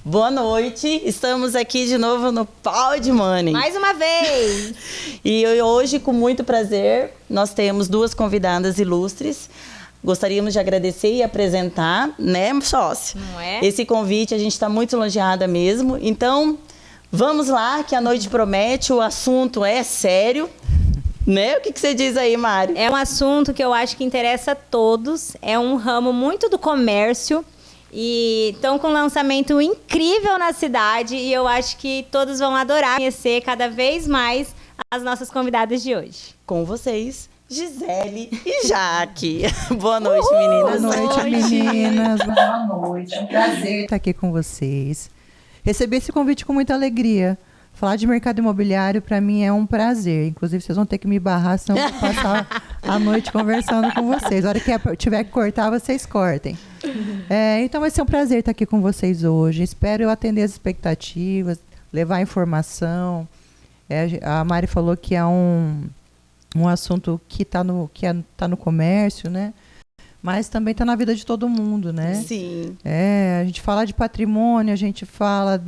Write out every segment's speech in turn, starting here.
Boa noite, estamos aqui de novo no Pod Money. Mais uma vez! E hoje, com muito prazer, nós temos duas convidadas ilustres. Gostaríamos de agradecer e apresentar, né, sócio? Não é? Esse convite, a gente está muito lisonjeada mesmo. Então, vamos lá, que a noite promete, o assunto é sério. Né? O que você diz aí, Mari? É um assunto que eu acho que interessa a todos. É um ramo muito do comércio. E estão com um lançamento incrível na cidade. E eu acho que todos vão adorar conhecer cada vez mais as nossas convidadas de hoje. Com vocês, Gisele e Jaque. Boa noite, meninas. Boa noite, meninas. Boa noite. É um prazer estar aqui com vocês. Recebi esse convite com muita alegria. Falar de mercado imobiliário, para mim, é um prazer. Inclusive, vocês vão ter que me barrar, senão eu vou passar a noite conversando com vocês. A hora que eu tiver que cortar, vocês cortem. Então, vai ser um prazer estar aqui com vocês hoje. Espero eu atender as expectativas, levar informação. A Mari falou que é um assunto que está no comércio, né? Mas também está na vida de todo mundo, né? Sim. A gente fala de patrimônio, a gente fala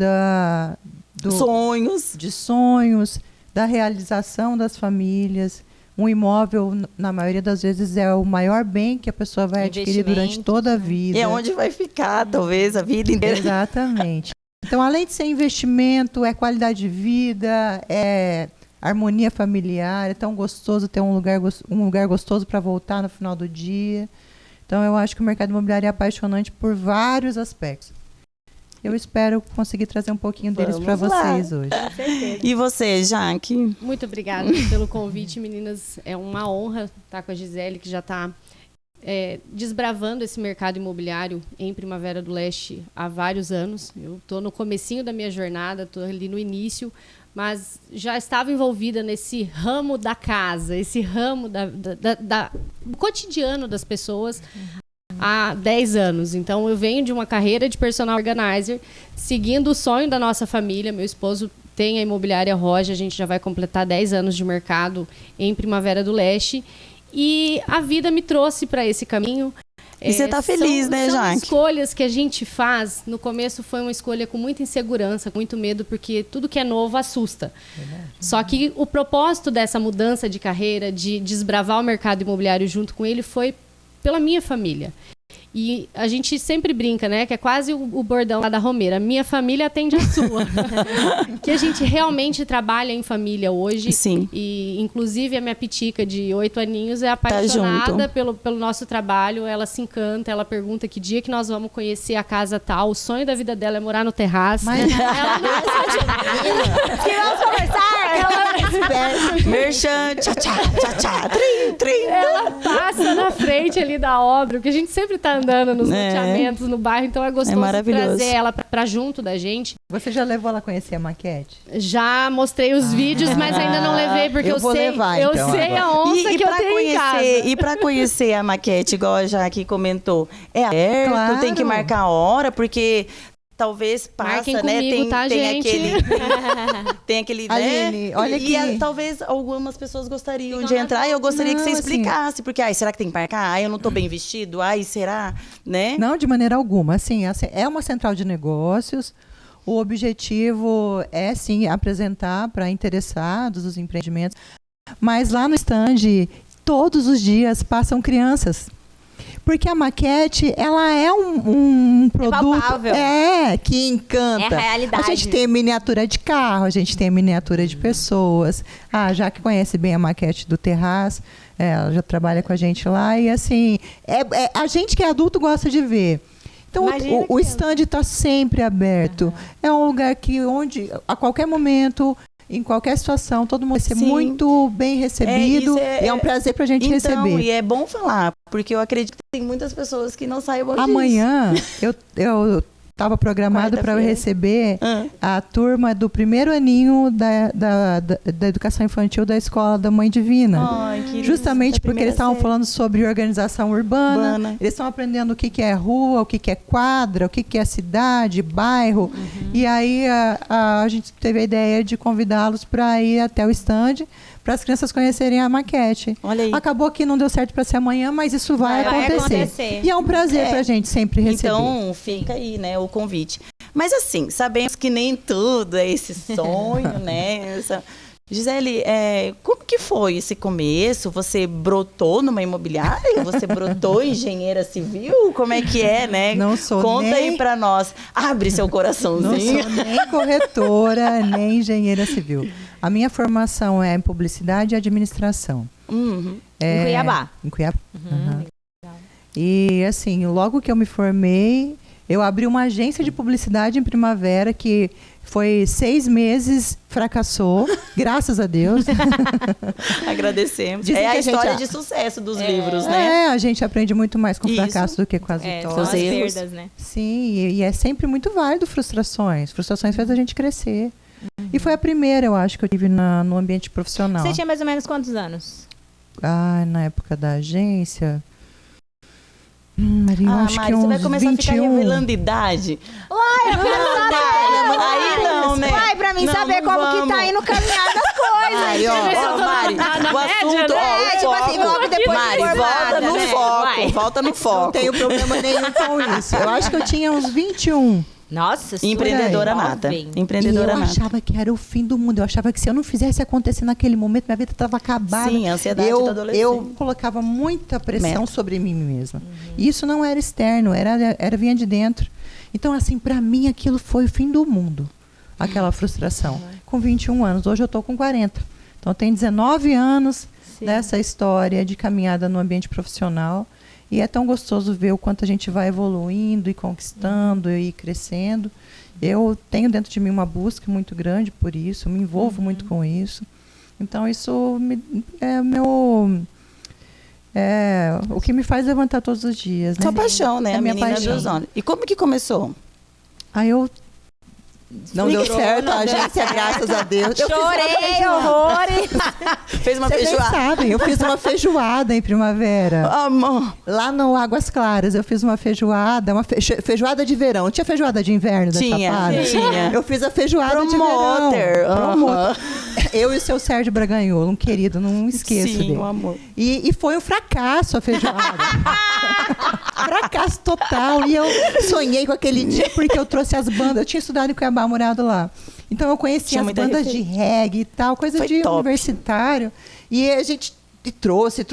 de sonhos, da realização das famílias. Um imóvel, na maioria das vezes, é o maior bem que a pessoa vai adquirir durante toda a vida. É onde vai ficar, talvez, a vida inteira. Exatamente. Então, além de ser investimento, é qualidade de vida, é harmonia familiar, é tão gostoso ter um lugar gostoso para voltar no final do dia. Então, eu acho que o mercado imobiliário é apaixonante por vários aspectos. Eu espero conseguir trazer um pouquinho deles para vocês hoje. Com certeza. E você, Jaque? Muito obrigada pelo convite, meninas. É uma honra estar com a Gisele, que já está desbravando esse mercado imobiliário em Primavera do Leste há vários anos. Eu estou no comecinho da minha jornada, estou ali no início, mas já estava envolvida nesse ramo da casa, esse ramo do cotidiano das pessoas há 10 anos. Então, eu venho de uma carreira de personal organizer, seguindo o sonho da nossa família. Meu esposo tem a imobiliária Roja, a gente já vai completar 10 anos de mercado em Primavera do Leste. E a vida me trouxe para esse caminho. E você está feliz, né, Jaque? São escolhas que a gente faz. No começo foi uma escolha com muita insegurança, com muito medo, porque tudo que é novo assusta. Só que o propósito dessa mudança de carreira, de desbravar o mercado imobiliário junto com ele, foi pela minha família. E a gente sempre brinca, né? Que é quase o bordão lá da Romeira. Minha família atende a sua. Que a gente realmente trabalha em família hoje. Sim. E, inclusive, a minha pitica de 8 aninhos é apaixonada pelo nosso trabalho. Ela se encanta, ela pergunta que dia que nós vamos conhecer a casa tal. O sonho da vida dela é morar no terraço. Mas ela não Que vamos conversar! Merchan, tchá, tchá, tchá, tchá, trim, trim. Ela passa na frente ali da obra, porque a gente sempre tá andando nos loteamentos, no bairro, então é gostoso trazer ela pra junto da gente. você já levou ela a conhecer a maquete? Já mostrei os vídeos, mas ainda não levei, porque eu sei a onça que eu tenho em casa. E para conhecer a maquete, igual a Jaque comentou, é aberto, Claro. tem que marcar a hora, porque talvez passa, Marquem né? comigo, tá, tem gente? tem aquele, Aline, né? olha E aqui. talvez algumas pessoas gostariam Ficam de na entrar e eu gostaria que você Não, assim, explicasse, porque será que tem que marcar? Eu não tô bem vestido? Será? Né? Não, de maneira alguma. Assim, é uma central de negócios. O objetivo é, sim, apresentar para interessados os empreendimentos. Mas lá no stand, todos os dias passam crianças. Porque a maquete, ela é um produto palpável. Que encanta. É a realidade. A gente tem miniatura de carro, a gente tem miniatura de pessoas. Já que conhece bem a maquete do Terraço, ela já trabalha com a gente lá. E assim, a gente que é adulto gosta de ver. Então, o stand está sempre aberto. É um lugar onde, a qualquer momento, em qualquer situação, todo mundo vai ser muito bem recebido. E é um prazer para a gente receber. E é bom falar, porque eu acredito que tem muitas pessoas que não saibam disso. Amanhã, eu estava programado para eu receber a turma do primeiro aninho da educação infantil da Escola da Mãe Divina. Ai, que justamente lindo, porque eles estavam falando sobre organização urbana. Eles estão aprendendo o que é rua, o que é quadra, o que é cidade, bairro. E aí a gente teve a ideia de convidá-los para ir até o stand, para as crianças conhecerem a maquete. Olha aí. Acabou que não deu certo para ser amanhã, mas isso vai acontecer. E é um prazer para a gente sempre receber. Então, fica aí, né, o convite. Mas assim, sabemos que nem tudo é esse sonho, né? Gisele, como que foi esse começo? Você brotou numa imobiliária? Você brotou engenheira civil? Como é que é, né? Não sou Conta nem... aí pra nós. Abre seu coraçãozinho. Não sou nem corretora, nem engenheira civil. A minha formação é em publicidade e administração. Uhum. Em Cuiabá. Em Cuiabá. E assim, logo que eu me formei, eu abri uma agência de publicidade em Primavera que foi 6 meses, fracassou, graças a Deus. Agradecemos. Dizem É a que a gente história de sucesso dos livros, É, né? a gente aprende muito mais com Isso. fracasso do que com as São vitórias. as erros. perdas, né? Sim, e é sempre muito válido frustrações. Frustrações faz a gente crescer. E foi a primeira, eu acho, que eu tive no ambiente profissional. Você tinha mais ou menos quantos anos? Na época da agência... Maria, eu acho Mari, que você vai uns começar 21. a ficar revelando idade. Uai, eu quero saber! Aí não, né? Uai, pra mim Não, saber não como que vamos. tá indo caminhar das coisas. Aí, ó, Ó, Mari, na o média, assunto, né? ó, É, tipo assim, logo depois de Mari, formada, volta no né? foco, Vai. volta no Não foco. tenho problema nenhum com isso. Eu acho que eu tinha uns 21. Nossa, super Empreendedora nata. jovem. Empreendedora E eu nata. achava que era o fim do mundo. Eu achava que se eu não fizesse acontecer naquele momento, minha vida estava acabada. Sim, a ansiedade do adolescente. Eu colocava muita pressão Meta. sobre mim mesma. E isso não era externo, vinha de dentro. Então, assim, para mim aquilo foi o fim do mundo. Aquela frustração. Com 21 anos. Hoje eu estou com 40. Então, eu tenho 19 anos dessa história de caminhada no ambiente profissional. E é tão gostoso ver o quanto a gente vai evoluindo e conquistando e crescendo. Eu tenho dentro de mim uma busca muito grande por isso, me envolvo muito com isso. Então, isso é o que me faz levantar todos os dias. Né? Sua paixão, né? É A minha menina paixão. dos olhos. E como que começou? Aí eu... Não deu Chorou, certo a não deu agência, graças a Deus. Eu fiz uma Chorei feijoada. horrores. Fez uma Vocês nem feijoada. sabem, eu fiz uma feijoada em Primavera. Amor. Lá no Águas Claras, eu fiz uma feijoada, feijoada de verão. Tinha feijoada de inverno da Tinha, Chapada? tinha. Eu fiz a feijoada Promoter. de verão. Aham. Eu e o seu Sérgio Braganholo, um querido, não esqueço Sim, dele. o amor. E foi um fracasso a feijoada. Fracasso total. E eu sonhei com aquele dia porque eu trouxe as bandas. Eu tinha estudado em Cuiabá, morado lá. Então eu conheci Tinha as muita bandas de reggae e tal, coisa Foi de top. universitário. E a gente trouxe.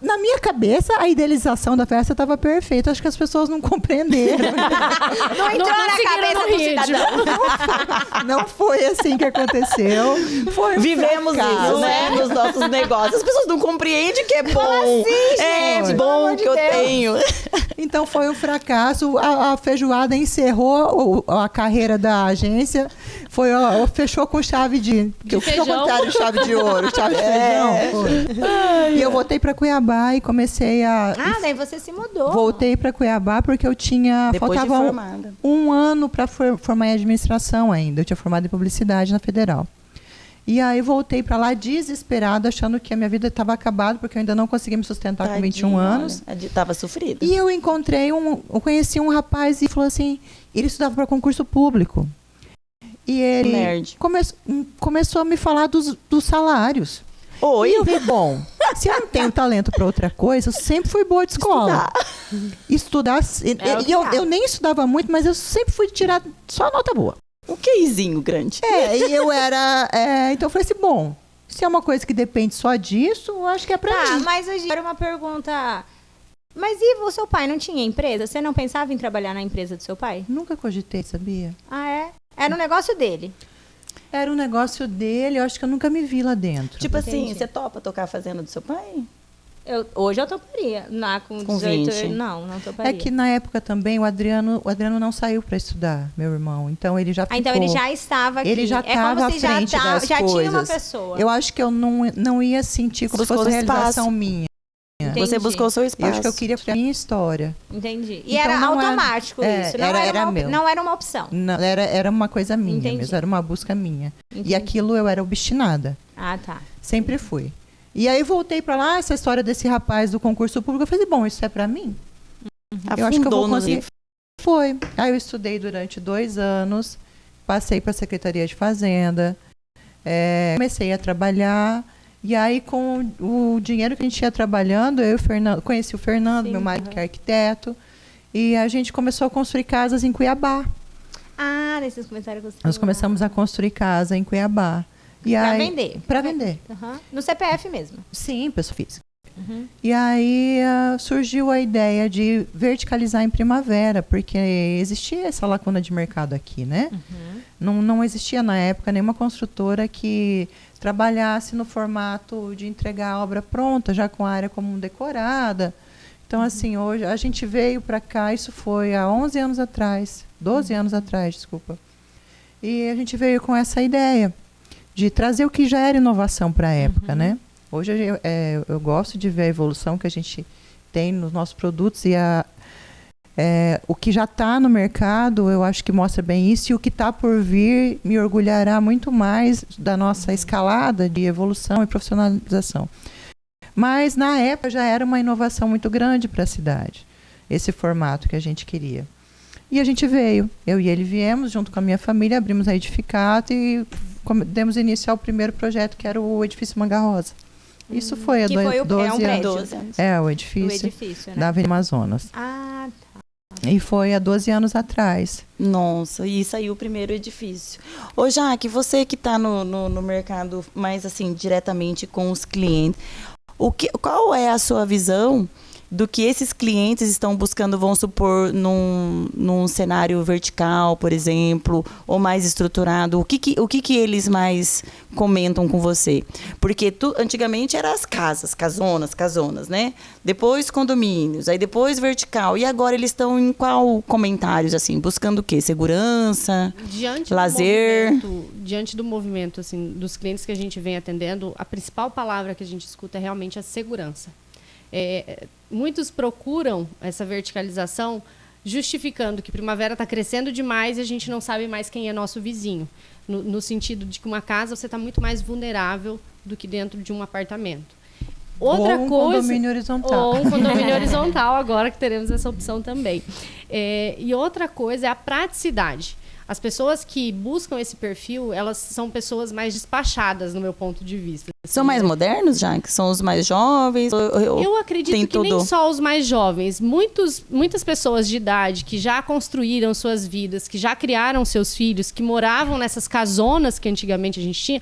Na minha cabeça, a idealização da festa estava perfeita. Acho que as pessoas não compreenderam. Não entrou na conseguiram cabeça no do ritmo. cidadão. Não foi assim que aconteceu. Foi um Vivemos fracasso. isso, né? Nos nossos negócios. As pessoas não compreendem que é bom. É gente? bom Pelo amor de que eu Deus. tenho. Então foi um fracasso. A feijoada encerrou a carreira da agência. Fechou com chave de que feijão. ao contrário, chave de ouro, chave de feijão. Foi. E eu voltei para Cuiabá e comecei a. Ah, daí você se mudou. Voltei para Cuiabá porque eu tinha. Depois de faltava formada. um ano para formar em administração ainda. Eu tinha formado em publicidade na Federal. E aí voltei para lá desesperada, achando que a minha vida estava acabada, porque eu ainda não conseguia me sustentar com 21 anos. Tava sofrida. E eu conheci um rapaz e falou assim, ele estudava para concurso público. E ele Nerd. começou a me falar dos salários. Oi. E eu falei, bom, se eu não tenho talento para outra coisa, eu sempre fui boa de escola. Estudar. o que Eu nem estudava muito, mas eu sempre fui tirar só nota boa. Um queizinho grande. E eu era... então eu falei assim, bom, se é uma coisa que depende só disso, eu acho que é para Tá, mim. mas hoje era uma pergunta. Mas e o seu pai não tinha empresa? Você não pensava em trabalhar na empresa do seu pai? Nunca cogitei, sabia? Ah, é? Era um negócio dele. Era um negócio dele, eu acho que eu nunca me vi lá dentro. Tipo assim, Entendi. você topa tocar a fazenda do seu pai? Hoje eu toparia. Com Com 18 20. não toparia. É que na época também o Adriano não saiu para estudar, meu irmão. Então ele já ficou. Então ele já estava aqui. Ele já estava à como se frente das já coisas. tinha uma pessoa. Eu acho que eu não ia sentir como se Buscou fosse espaço. realização minha. Entendi. Você buscou o seu Eu espaço. acho que eu queria a minha história. Entendi. E Então era não era- automático isso. Não era meu. Não era uma opção. Não, era uma coisa minha Entendi. mesmo, era uma busca minha. Entendi. E aquilo eu era obstinada. Ah, tá. Sempre fui. E aí voltei para lá, essa história desse rapaz do concurso público, eu falei, bom, isso é para mim? Eu acho que eu vou Afundou nos conseguir. livros. Foi. Aí eu estudei durante 2 anos, passei para a Secretaria de Fazenda, comecei a trabalhar, e aí com o dinheiro que a gente ia trabalhando, eu e o Fernando, conheci o Fernando, Sim, meu marido que é arquiteto, E a gente começou a construir casas em Cuiabá. Ah, nesses comentários que você Nós começamos a construir casa em Cuiabá. E Pra aí, vender. Para vender. Uhum. No CPF mesmo. Sim, pessoa física. Uhum. E aí surgiu a ideia de verticalizar em Primavera, porque existia essa lacuna de mercado aqui, né? Não existia na época nenhuma construtora que trabalhasse no formato de entregar a obra pronta, já com a área comum decorada. Então, assim, hoje a gente veio para cá, isso foi há 11 anos atrás, 12 anos atrás, desculpa. E a gente veio com essa ideia de trazer o que já era inovação para a época, né? Hoje eu gosto de ver a evolução que a gente tem nos nossos produtos e o que já está no mercado, eu acho que mostra bem isso, e o que está por vir me orgulhará muito mais da nossa escalada de evolução e profissionalização. Mas, na época, já era uma inovação muito grande para a cidade, esse formato que a gente queria. E a gente veio, eu e ele viemos, junto com a minha família, abrimos a Edificato e demos início ao primeiro projeto, que era o Edifício Manga Rosa. Isso foi há 12 anos. O edifício, né? da Avenida Amazonas. Ah, tá. E foi há 12 anos atrás. Nossa, e saiu o primeiro edifício. Ô, Jaque, você que está no mercado mais assim, diretamente com os clientes, qual é a sua visão do que esses clientes estão buscando, vamos supor, num cenário vertical, por exemplo, ou mais estruturado? O que eles mais comentam com você? Porque antigamente eram as casonas, né? Depois condomínios, aí depois vertical. E agora eles estão em qual comentários, assim? Buscando o quê? Segurança? Lazer? Diante do movimento, assim, dos clientes que a gente vem atendendo, a principal palavra que a gente escuta é realmente a segurança. Muitos procuram essa verticalização justificando que Primavera está crescendo demais e a gente não sabe mais quem é nosso vizinho. No sentido de que uma casa você está muito mais vulnerável do que dentro de um apartamento. Ou um condomínio horizontal. Ou um condomínio horizontal, agora que teremos essa opção também. E outra coisa é a praticidade. As pessoas que buscam esse perfil, elas são pessoas mais despachadas, no meu ponto de vista. São mais modernos, já? Que são os mais jovens? Eu acredito que nem só os mais jovens. Muitas pessoas de idade que já construíram suas vidas, que já criaram seus filhos, que moravam nessas casonas que antigamente a gente tinha,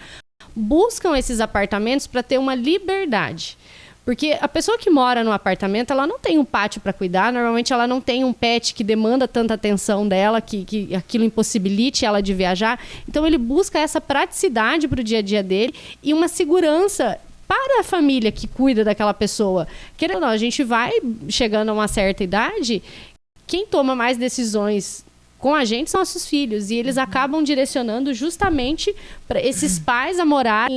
buscam esses apartamentos para ter uma liberdade. Porque a pessoa que mora no apartamento, ela não tem um pátio para cuidar, normalmente ela não tem um pet que demanda tanta atenção dela, que aquilo impossibilite ela de viajar. Então ele busca essa praticidade para o dia a dia dele e uma segurança para a família que cuida daquela pessoa. Querendo ou não, a gente vai chegando a uma certa idade, quem toma mais decisões com a gente são nossos filhos, e eles acabam direcionando justamente para esses pais a morar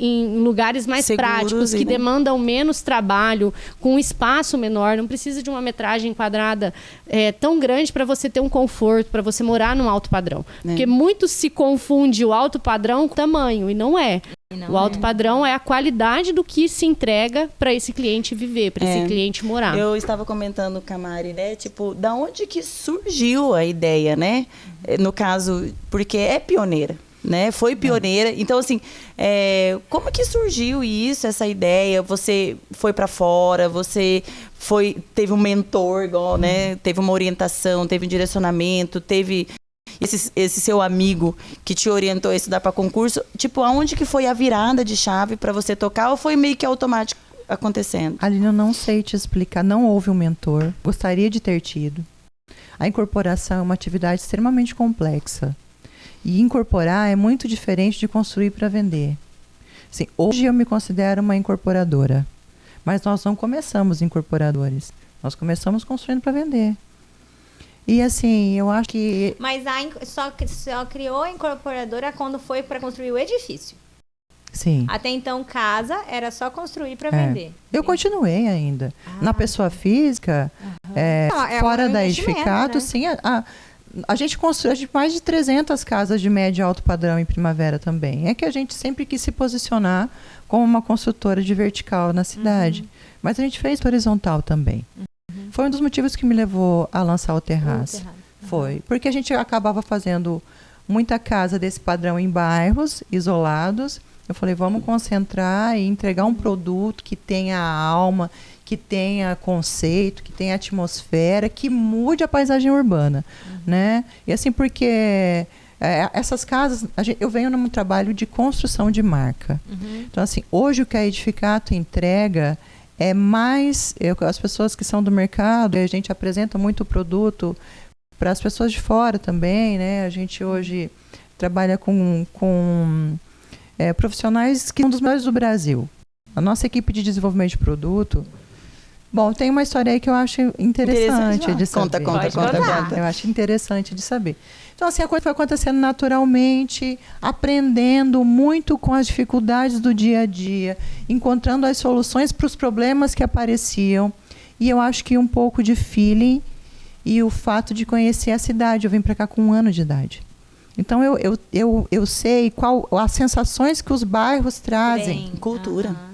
em lugares mais seguros, práticos, que demandam menos trabalho, com um espaço menor, não precisa de uma metragem quadrada tão grande para você ter um conforto, para você morar num alto padrão. Porque muito se confunde o alto padrão com o tamanho, e não é. O alto padrão é a qualidade do que se entrega para esse cliente viver, para esse cliente morar. Eu estava comentando com a Mari, né? Tipo, da onde que surgiu a ideia, né? No caso, porque é pioneira. Né? Foi pioneira. Então, assim, como que surgiu isso, essa ideia? Você foi para fora, você teve um mentor, igual, né? Teve uma orientação, teve um direcionamento, teve esse seu amigo que te orientou a estudar para concurso. Tipo, aonde que foi a virada de chave para você tocar, ou foi meio que automático acontecendo? Aline, eu não sei te explicar. Não houve um mentor. Gostaria de ter tido. A incorporação é uma atividade extremamente complexa. E incorporar é muito diferente de construir para vender. Assim, hoje eu me considero uma incorporadora, mas nós não começamos incorporadores. Nós começamos construindo para vender. E assim, eu acho que... Mas só criou a incorporadora quando foi para construir o edifício. Sim. Até então, casa era só construir para vender. Eu continuei ainda. Na pessoa física, fora da Edificato, né? Sim, a gente construiu mais de 300 casas de médio e alto padrão em Primavera também. É que a gente sempre quis se posicionar como uma construtora de vertical na cidade. Mas a gente fez horizontal também. Foi um dos motivos que me levou a lançar o Terraço. Foi. Porque a gente acabava fazendo muita casa desse padrão em bairros isolados. Eu falei, vamos concentrar e entregar um produto que tenha a alma, que tenha conceito, que tenha atmosfera, que mude a paisagem urbana, né? E assim, porque essas casas, eu venho num trabalho de construção de marca. Então, assim, hoje o que a Edificato entrega é mais... as pessoas que são do mercado, a gente apresenta muito produto para as pessoas de fora também, né? A gente hoje trabalha com profissionais que são dos melhores do Brasil. A nossa equipe de desenvolvimento de produto... Bom, tem uma história aí que eu acho interessante de saber. Conta. Eu acho interessante de saber. Então, assim, a coisa foi acontecendo naturalmente, aprendendo muito com as dificuldades do dia a dia, encontrando as soluções para os problemas que apareciam. E eu acho que um pouco de feeling e o fato de conhecer a cidade. Eu vim para cá com 1 ano de idade. Então, eu sei as sensações que os bairros trazem. Cultura.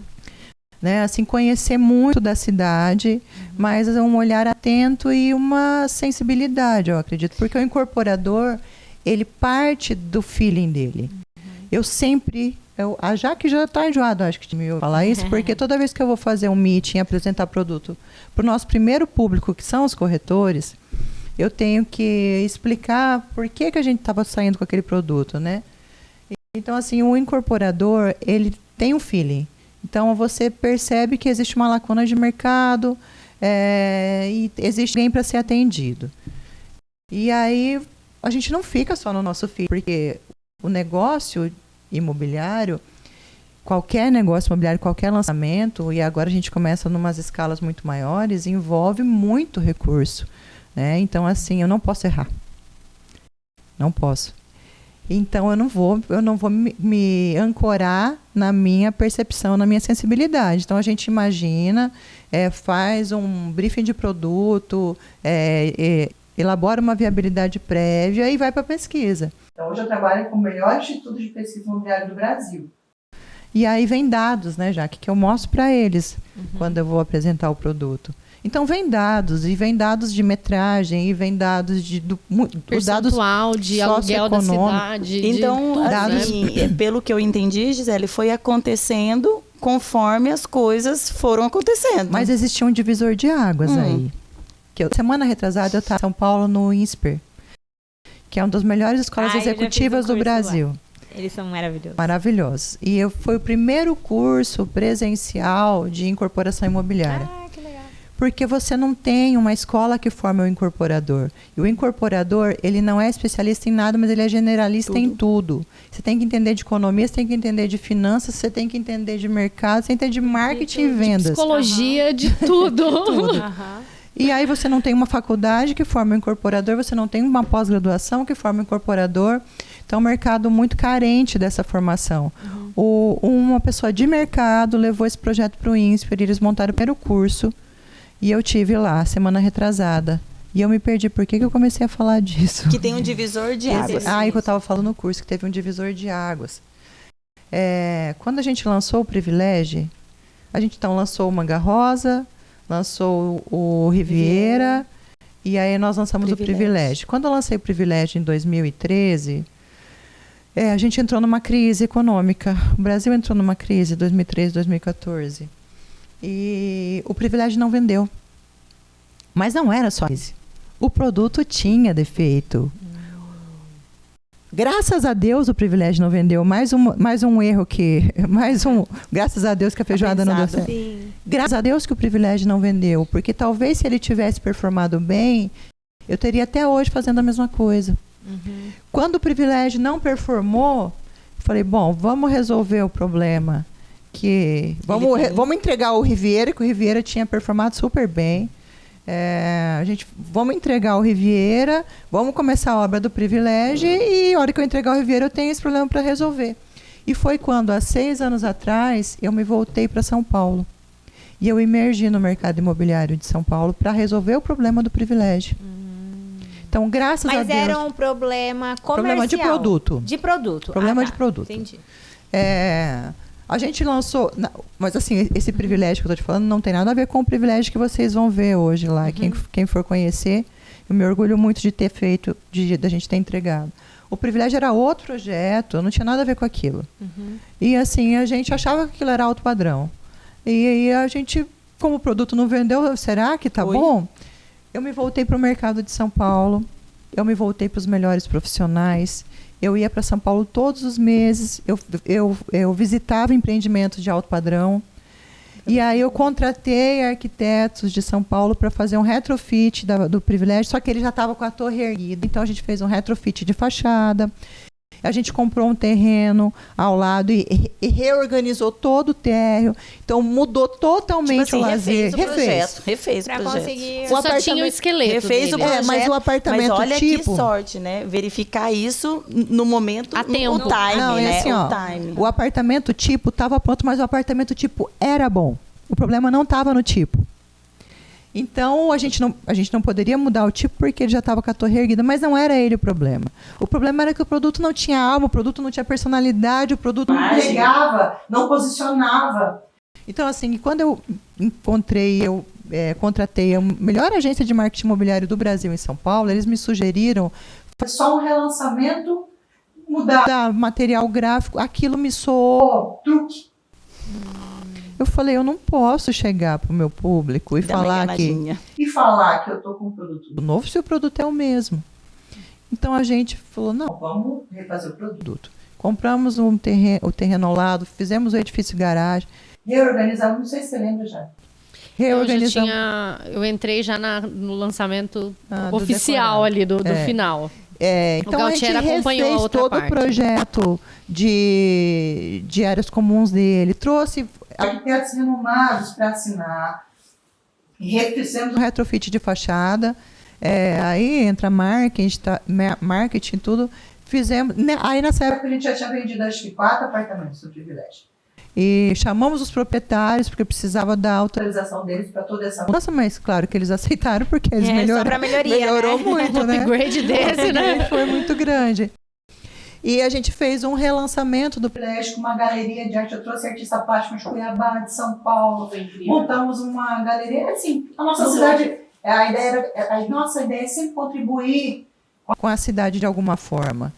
Né? Assim, conhecer muito da cidade, mas um olhar atento e uma sensibilidade, eu acredito. Porque o incorporador, ele parte do feeling dele. Eu sempre... a Jaque já está enjoada, acho que de me falar isso, porque toda vez que eu vou fazer um meeting, apresentar produto para o nosso primeiro público, que são os corretores, eu tenho que explicar por que a gente estava saindo com aquele produto, né? Então, assim, o incorporador, ele tem um feeling. Então, você percebe que existe uma lacuna de mercado e existe alguém para ser atendido. E aí, a gente não fica só no nosso feeling, porque o negócio imobiliário, qualquer negócio imobiliário, qualquer lançamento, e agora a gente começa em umas escalas muito maiores, envolve muito recurso, né? Então, assim, eu não posso errar. Não posso. Então, eu não vou me ancorar na minha percepção, na minha sensibilidade. Então, a gente imagina, faz um briefing de produto, elabora uma viabilidade prévia e vai para a pesquisa. Então, hoje eu trabalho com o melhor instituto de pesquisa imobiliária do Brasil. E aí vem dados, né, Jaque, que eu mostro para eles quando eu vou apresentar o produto. Então, vem dados de metragem, e vem dados percentual de aluguel da cidade. Então, assim, pelo que eu entendi, Gisele, foi acontecendo conforme as coisas foram acontecendo. Mas existia um divisor de águas aí. Semana retrasada, eu estava em São Paulo, no INSPER, que é uma das melhores escolas executivas do Brasil. Lá. Eles são maravilhosos. Maravilhosos. E foi o primeiro curso presencial de incorporação imobiliária. Que legal. Porque você não tem uma escola que forma o incorporador. E o incorporador, ele não é especialista em nada, mas ele é generalista em tudo. Você tem que entender de economia, você tem que entender de finanças, você tem que entender de mercado, você tem que entender de marketing e vendas. De psicologia, de tudo. Tudo. E aí você não tem uma faculdade que forma o incorporador, você não tem uma pós-graduação que forma o incorporador. Então, é um mercado muito carente dessa formação. Uma pessoa de mercado levou esse projeto para o INSPER, eles montaram o primeiro curso. E eu tive lá, semana retrasada. E eu me perdi. Por que eu comecei a falar disso? Que tem um divisor de águas. Que eu estava falando no curso, que teve um divisor de águas. Quando a gente lançou o Privilégio, a gente então lançou o Manga Rosa, lançou o Riviera, e aí nós lançamos o Privilégio. Quando eu lancei o Privilégio em 2013, a gente entrou numa crise econômica. O Brasil entrou numa crise em 2013, 2014. E o Privilégio não vendeu. Mas não era só isso. O produto tinha defeito. Graças a Deus o Privilégio não vendeu. Mais um erro que... graças a Deus que a feijoada não deu certo. Sim. Graças a Deus que o Privilégio não vendeu. Porque talvez se ele tivesse performado bem, eu teria até hoje fazendo a mesma coisa. Quando o Privilégio não performou, eu falei, bom, vamos resolver o problema. Vamos entregar o Riviera, que o Riviera tinha performado super bem. Vamos entregar o Riviera, vamos começar a obra do Privilégio e a hora que eu entregar o Riviera eu tenho esse problema para resolver. E foi quando, há 6 anos atrás, eu me voltei para São Paulo. E eu emergi no mercado imobiliário de São Paulo para resolver o problema do Privilégio. Então, graças a Deus... Mas era um problema comercial. Problema de produto. De produto. Problema de produto. Entendi. A gente lançou... Mas, assim, esse Privilégio que eu estou te falando não tem nada a ver com o Privilégio que vocês vão ver hoje lá. Quem for conhecer, eu me orgulho muito de ter feito, da gente ter entregado. O Privilégio era outro projeto, não tinha nada a ver com aquilo. E, assim, a gente achava que aquilo era alto padrão. E a gente como o produto não vendeu, será que tá bom? Eu me voltei para o mercado de São Paulo, eu me voltei para os melhores profissionais, eu ia para São Paulo todos os meses, eu visitava empreendimentos de alto padrão, e aí eu contratei arquitetos de São Paulo para fazer um retrofit do Privilégio, só que ele já estava com a torre erguida, então a gente fez um retrofit de fachada. A gente comprou um terreno ao lado e reorganizou todo o térreo. Então, mudou totalmente o lazer. Refez o projeto. Conseguir... Só tinha o esqueleto refez o projeto. Mas o apartamento mas olha tipo... que sorte, né? Verificar isso no momento, a tempo. O time, Não, né? assim, ó, o apartamento tipo estava pronto, mas o apartamento tipo era bom. O problema não estava no tipo. Então, a gente não poderia mudar o tipo porque ele já estava com a torre erguida, mas não era ele o problema. O problema era que o produto não tinha alma, o produto não tinha personalidade, o produto não entregava, não posicionava. Então, assim, quando eu contratei a melhor agência de marketing imobiliário do Brasil em São Paulo, eles me sugeriram só um relançamento, mudar material gráfico, aquilo me soou truque. Eu falei, eu não posso chegar para o meu público e falar que eu estou com um produto novo se o produto é o mesmo. Então a gente falou, não, vamos refazer o produto. Compramos o terreno ao lado, fizemos o edifício garagem, reorganizamos, não sei se você lembra já. Eu entrei já no lançamento oficial ali do final. Então a gente refez todo o projeto de áreas comuns dele, trouxe arquitetos renomados para assinar, fizemos um retrofit de fachada, aí entra marketing, tudo, fizemos, aí nessa época a gente já tinha vendido acho que 4 apartamentos do Privilégio. E chamamos os proprietários, porque precisava da autorização deles para toda essa mudança, mas claro que eles aceitaram, porque eles melhoraram. Melhorou muito, né? Um upgrade desse, né? Foi muito grande. E a gente fez um relançamento do Privilégio com uma galeria de arte. Eu trouxe artista plástico de Cuiabá, de São Paulo. Montamos uma galeria. Assim, a nossa cidade, a nossa ideia é sempre contribuir com a cidade de alguma forma.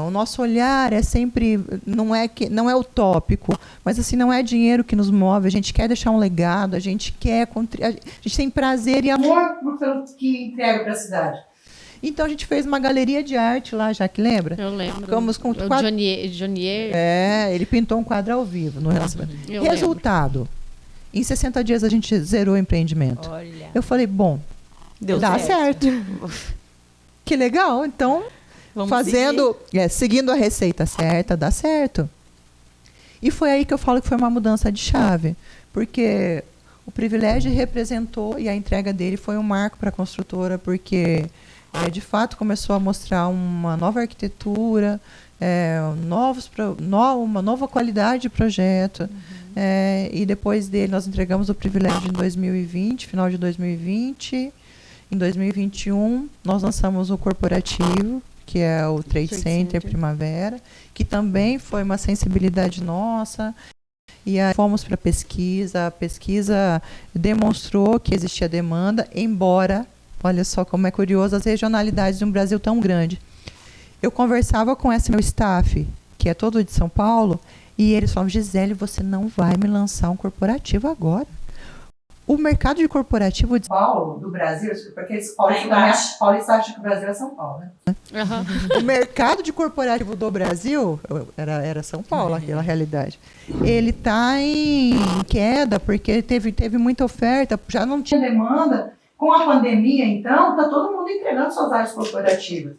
O nosso olhar é sempre, não é utópico, mas assim, não é dinheiro que nos move, a gente quer deixar um legado, a gente tem prazer e amor pelo que entrega para a cidade. Então a gente fez uma galeria de arte lá, já que lembra? Eu lembro. Ficamos com Jonier. Ele pintou um quadro ao vivo no relacionamento. Resultado, em 60 dias a gente zerou o empreendimento. Olha. Eu falei, bom, dá certo. Que legal, então... seguindo a receita certa, dá certo. E foi aí que eu falo que foi uma mudança de chave, porque o Privilégio representou, e a entrega dele foi um marco para a construtora, porque de fato começou a mostrar uma nova arquitetura, uma nova qualidade de projeto. E depois dele nós entregamos o Privilégio em 2020, final de 2020. Em 2021 nós lançamos o corporativo, que é o Trade Center Primavera, que também foi uma sensibilidade nossa. E aí fomos para a pesquisa demonstrou que existia demanda, embora, olha só como é curioso, as regionalidades de um Brasil tão grande. Eu conversava com esse meu staff, que é todo de São Paulo, e eles falavam, Gisele, você não vai me lançar um corporativo agora. O mercado de corporativo de São Paulo, do Brasil, porque esse paulista acha que o Brasil é São Paulo, né? Uhum. O mercado de corporativo do Brasil, era São Paulo, aquela realidade. Ele está em queda, porque teve muita oferta, já não tinha demanda. Com a pandemia, então, está todo mundo entregando suas áreas corporativas.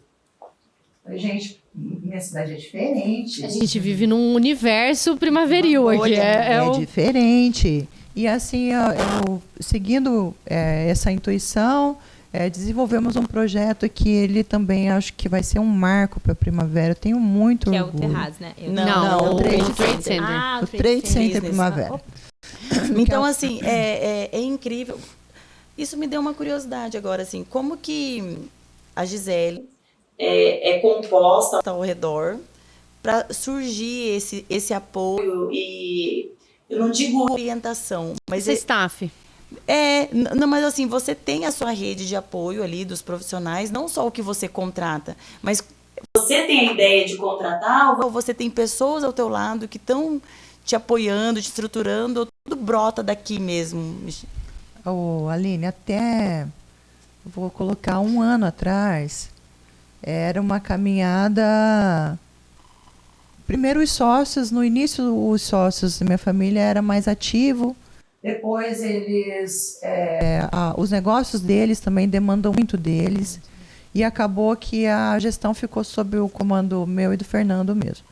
Falei, gente, minha cidade é diferente. A gente vive num universo primaveril aqui. É diferente. E assim, seguindo essa intuição, desenvolvemos um projeto que ele também acho que vai ser um marco para a Primavera. Eu tenho muito orgulho. Que é o Terraz, né? Não, o Trade Center. O Trade Center Primavera. Então, assim, é incrível. Isso me deu uma curiosidade agora, assim, como que a Gisele é composta ao redor para surgir esse apoio e... Eu não digo orientação, mas staff. Não, mas assim, você tem a sua rede de apoio ali dos profissionais, não só o que você contrata, mas você tem a ideia de contratar ou você tem pessoas ao teu lado que estão te apoiando, te estruturando, ou tudo brota daqui mesmo? Aline, até vou colocar 1 ano atrás, era uma caminhada. Primeiro os sócios, no início os sócios da minha família era mais ativo. Depois eles, os negócios deles também demandam muito deles. E acabou que a gestão ficou sob o comando meu e do Fernando mesmo.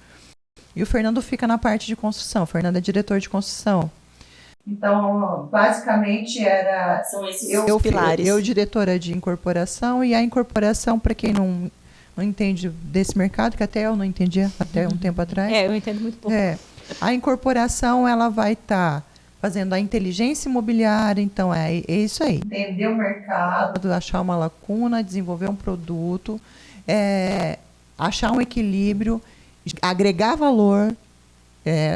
E o Fernando fica na parte de construção. O Fernando é diretor de construção. Então, basicamente, São esses os pilares. Eu, diretora de incorporação, e a incorporação, para quem não entende desse mercado, que até eu não entendia até um tempo atrás. Eu entendo muito pouco. A incorporação, ela vai estar fazendo a inteligência imobiliária, então é isso aí. Entender o mercado, achar uma lacuna, desenvolver um produto, achar um equilíbrio, agregar valor,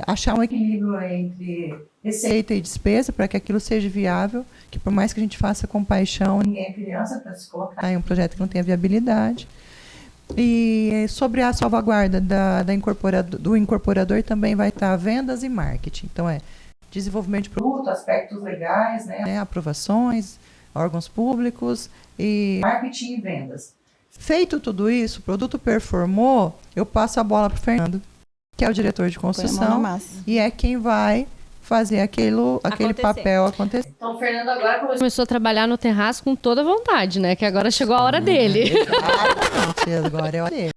achar um equilíbrio entre receita e despesa para que aquilo seja viável, que por mais que a gente faça com paixão, ninguém é criança para se colocar em um projeto que não tenha viabilidade. E sobre a salvaguarda do incorporador também vai estar vendas e marketing. Então desenvolvimento de produto, aspectos legais, aprovações, órgãos públicos e marketing e vendas. Feito tudo isso, o produto performou, eu passo a bola para o Fernando, que é o diretor de construção, e é quem vai fazer aquele papel acontecer. Então o Fernando agora começou a trabalhar no terraço com toda vontade, né? Que agora chegou a hora dele. Agora é a hora dele.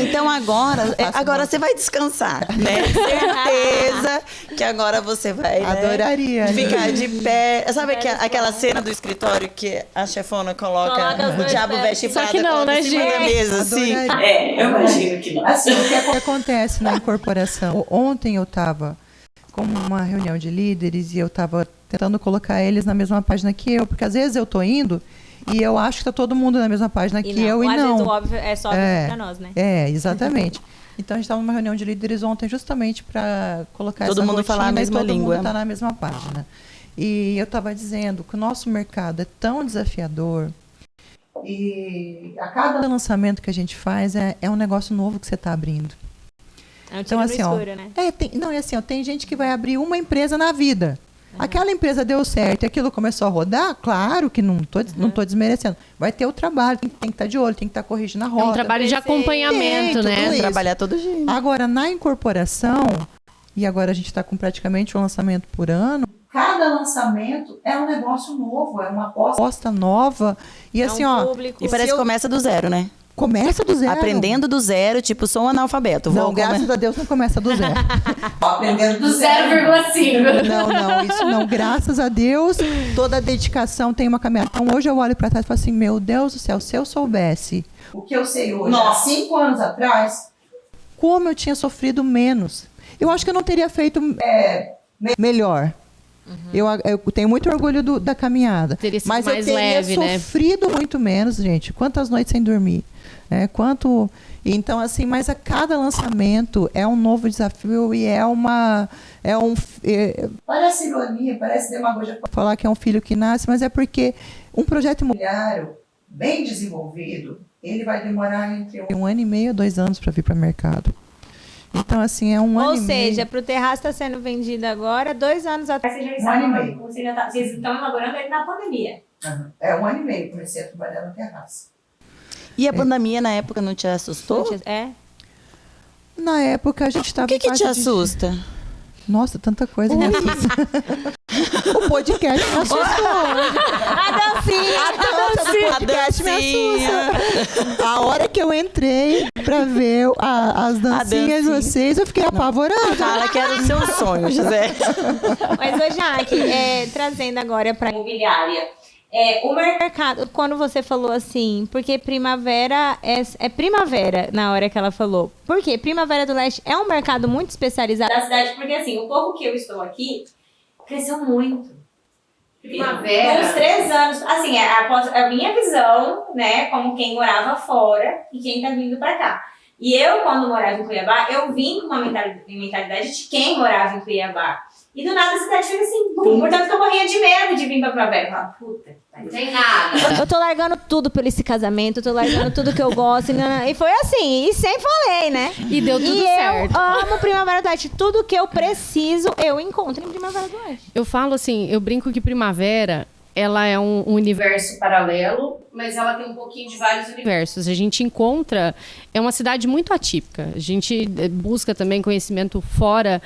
Então agora você vai descansar, né? Certeza que agora você vai, Adoraria, né? Ficar de pé. Sabe aquela cena do escritório que a chefona coloca o diabo veste prata, só que não, né, em cima da mesa, assim? Eu imagino que não. Assim, o que acontece na incorporação? Ontem eu estava com uma reunião de líderes e eu estava tentando colocar eles na mesma página que eu, porque às vezes eu estou indo e eu acho que está todo mundo na mesma página que eu e não. Às vezes o óbvio é só para nós, né? Exatamente. Então a gente estava numa reunião de líderes ontem justamente para colocar todo mundo falar a mesma língua. Todo mundo está na mesma página. E eu estava dizendo que o nosso mercado é tão desafiador e a cada lançamento que a gente faz é um negócio novo que você está abrindo. É um tiro no escuro, né? Tem gente que vai abrir uma empresa na vida. Aquela empresa deu certo e aquilo começou a rodar, claro que não tô desmerecendo. Vai ter o trabalho, tem que estar de olho, tem que estar corrigindo a rota. É um trabalho de acompanhamento, né? Trabalhar todo dia. Agora, na incorporação, e agora a gente está com praticamente um lançamento por ano, cada lançamento é um negócio novo, é uma aposta nova. E assim, público. E parece que começa do zero, né? Começa do zero. Aprendendo do zero, tipo, sou um analfabeto. Não, graças a Deus não começa do zero. Aprendendo do 0,5. Não, isso não. Graças a Deus, toda a dedicação tem uma caminhada. Então, hoje eu olho para trás e falo assim, meu Deus do céu, se eu soubesse o que eu sei hoje, há 5 anos atrás, como eu tinha sofrido menos. Eu acho que eu não teria feito melhor. Eu tenho muito orgulho da caminhada. Teria sido mas mais eu teria leve, sofrido muito menos, gente. Quantas noites sem dormir? Então, assim, mas a cada lançamento é um novo desafio e parece ironia, parece demagogia falar que é um filho que nasce, mas é porque um projeto imobiliário bem desenvolvido, ele vai demorar entre 1 ano e meio a 2 anos para vir para o mercado. Então, assim, é 1 ano e meio. Ou seja, para o terraço está sendo vendido agora, 2 anos atrás. Vocês estão elaborando ele na pandemia. 1 ano e meio, comecei a trabalhar no terraço. E a pandemia, na época, não te assustou? Na época, a gente estava... O que te assusta? Nossa, tanta coisa me assusta. O podcast me assustou. A dancinha. A podcast me assusta. A hora que eu entrei pra ver as dancinhas de vocês, eu fiquei apavorada. Fala que era o seu sonho, José. Mas, ô Jaque, trazendo agora pra imobiliária. O mercado, quando você falou assim, porque primavera é primavera, na hora que ela falou. Porque Primavera do Leste é um mercado muito especializado da cidade, porque assim, o pouco que eu estou aqui cresceu muito. Primavera. Uns 3 anos, assim, a minha visão, né, como quem morava fora e quem tá vindo pra cá. E eu, quando morava em Cuiabá, eu vim com uma mentalidade de quem morava em Cuiabá. E do nada a cidade fica assim, bum. Portanto que eu morria de medo de vir pra Primavera. Eu falava, puta, não tem nada. Eu tô largando tudo por esse casamento, eu tô largando tudo que eu gosto. E foi assim, e sempre falei, né? E deu tudo certo. Eu amo Primavera do Oeste. Tudo que eu preciso, eu encontro em Primavera do Oeste. Eu falo assim, eu brinco que Primavera, ela é um universo paralelo, mas ela tem um pouquinho de vários universos. A gente encontra... É uma cidade muito atípica. A gente busca também conhecimento fora,